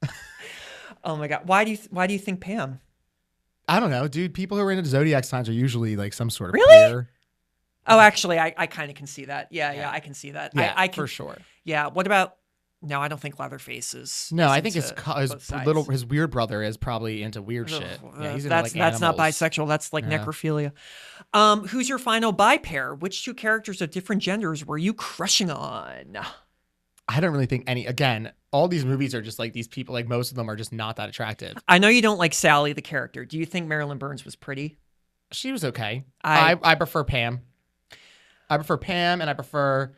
Oh my God. Why do you think Pam? I don't know, dude. People who are into zodiac signs are usually like some sort of Really? queer. Oh, actually, I kind of can see that. Yeah, I can see that. Yeah, I can, for sure. Yeah. What about? No, I don't think Leatherface is. No, is I think into his weird brother is probably into weird shit. Yeah, he's into, that's like, not animals. bisexual. That's like necrophilia. Who's your final bi pair? Which two characters of different genders were you crushing on? I don't really think any. Again, all these movies are just like these people. Like most of them are just not that attractive. I know you don't like Sally the character. Do you think Marilyn Burns was pretty? She was okay. I prefer Pam. I prefer Pam, and I prefer.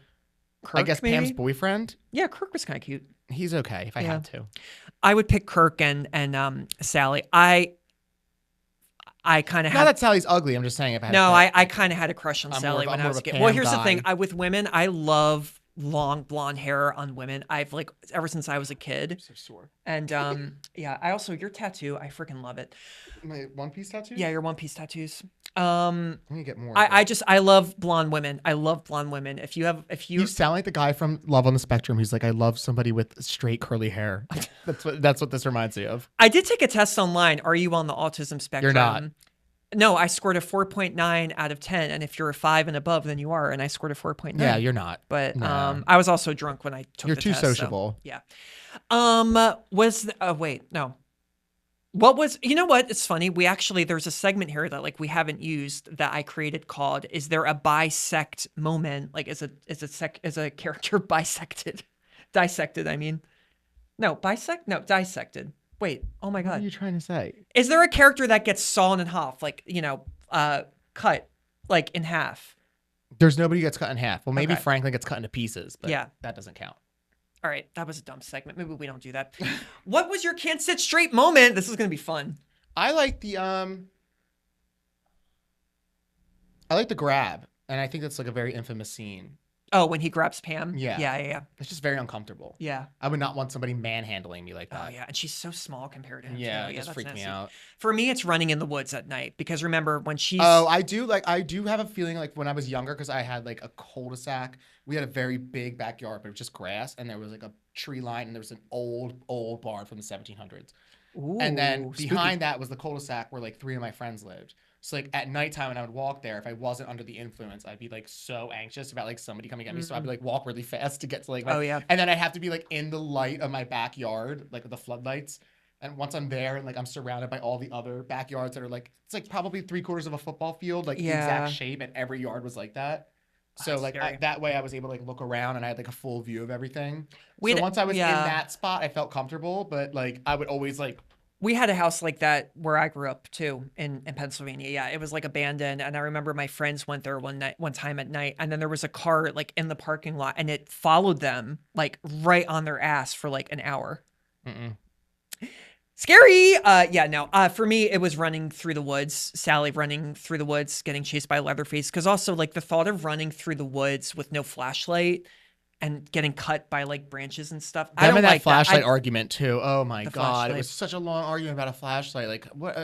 Kirk, I guess maybe? Pam's boyfriend. Yeah, Kirk was kind of cute. He's okay if I had to. I would pick Kirk and Sally. I kind of Not had. that Sally's ugly. I'm just saying if I had. No, to pick. I kind of had a crush on Sally when I was a kid. Well, here's the thing. With women, I love long blonde hair on women. I've like ever since I was a kid. So sore. And yeah, I also your tattoo. I freaking love it. My One Piece tattoo. Yeah, your One Piece tattoos. Let me get more. I love blonde women. I love blonde women. If you You sound like the guy from Love on the Spectrum who's like, I love somebody with straight curly hair. That's what this reminds me of. I did take a test online. Are you on the autism spectrum? You're not. No, I scored a 4.9 out of 10, and if you're a 5 and above, then you are. And I scored a 4.9. Yeah, you're not. But No. I was also drunk when I took You're the too test, so, sociable. yeah. Wait, no. What was? You know what? It's funny. There's a segment here that like we haven't used that I created called "Is there a bisect moment?" Like is a character bisected, dissected? I mean, no dissected. Wait, oh my What are God. you trying to say? Is there a character that gets sawn in half, like, cut, like in half? There's nobody who gets cut in half. Well, maybe Okay. Franklin gets cut into pieces, but Yeah. that doesn't count. All right, that was a dumb segment. Maybe we don't do that. What was your can't sit straight moment? This is gonna be fun. I like the grab, and I think that's like a very infamous scene. Oh, when he grabs Pam? Yeah. Yeah. It's just very uncomfortable. Yeah. I would not want somebody manhandling me like that. Oh, yeah. And she's so small compared to him. Yeah, too. it just that's freaked me nasty. out. For me, it's running in the woods at night because remember when she's. Oh, I do have a feeling like when I was younger, because I had like a cul-de-sac. We had a very big backyard, but it was just grass, and there was like a tree line, and there was an old barn from the 1700s. Ooh, And then spooky. behind that was the cul-de-sac where like 3 of my friends lived. So like at nighttime when I would walk there, if I wasn't under the influence, I'd be like so anxious about like somebody coming at me. So I'd be like walk really fast to get to like Oh, yeah. And then I'd have to be like in the light of my backyard, like with the floodlights. And once I'm there and like I'm surrounded by all the other backyards that are like it's like probably 3/4 of a football field, like the Yeah. exact shape, and every yard was like that. So That's like scary. that way I was able to like look around and I had like a full view of everything. We'd- So once I was in yeah. that spot, I felt comfortable, but like I would always like We had a house like that where I grew up too in Pennsylvania. Yeah, it was like abandoned, and I remember my friends went there one time at night, and then there was a car like in the parking lot, and it followed them like right on their ass for like an hour. Scary. Yeah, no. For me, it was running through the woods. Sally running through the woods, getting chased by Leatherface. Because also like the thought of running through the woods with no flashlight and getting cut by like branches and stuff. I Them don't and that like flashlight that. argument too. Oh my The god, it flashlight. was such a long argument about a flashlight. Like what?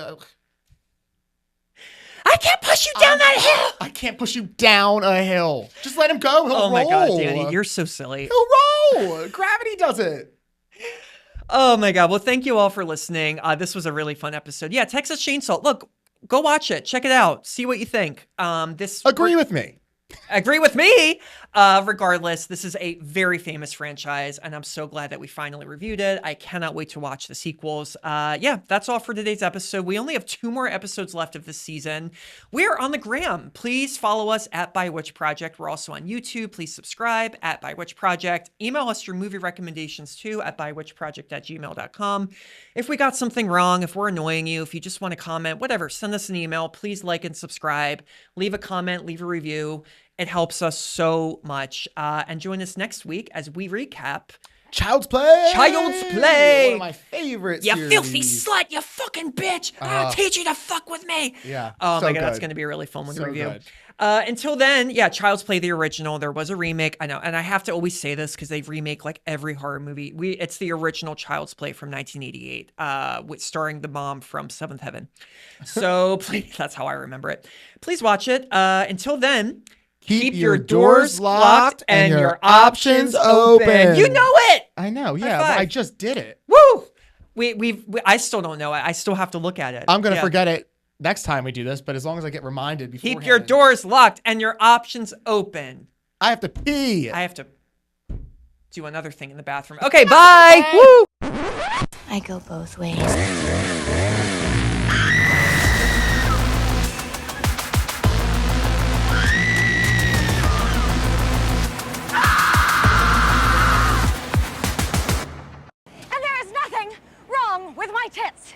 I can't push you down that hill. I can't push you down a hill. Just let him go. He'll Oh my roll. God, Danny, you're so silly. He'll roll. Gravity does it. Oh my God. Well, thank you all for listening. This was a really fun episode. Yeah, Texas Chainsaw. Look, go watch it. Check it out. See what you think. Agree with me. Agree with me. Regardless, this is a very famous franchise, and I'm so glad that we finally reviewed it. I cannot wait to watch the sequels. Yeah, that's all for today's episode. We only have 2 more episodes left of this season. We're on the gram. Please follow us at By Witch Project. We're also on YouTube. Please subscribe at By Witch Project. Email us your movie recommendations too at bywitchproject@gmail.com. If we got something wrong, if we're annoying you, if you just want to comment, whatever, send us an email. Please like and subscribe. Leave a comment, leave a review. It helps us so much. And join us next week as we recap Child's Play. Child's Play. One of my favorite You series. filthy slut, you fucking bitch. I'll teach you to fuck with me. Yeah. Oh so my God, good. that's going to be a really fun one to So review. good. Until then, yeah, Child's Play, the original. There was a remake. I know. And I have to always say this because they remake like every horror movie. It's the original Child's Play from 1988, starring the mom from Seventh Heaven. So please, that's how I remember it. Please watch it. Until then, keep your doors locked and your options open. You know it. I know. High Yeah. five. I just did it. Woo! I still don't know it. I still have to look at it. I'm going to forget it next time we do this, but as long as I get reminded beforehand. Keep your doors locked and your options open. I have to pee. I have to do another thing in the bathroom. Okay, bye. Woo! I go both ways. And there is nothing wrong with my tits.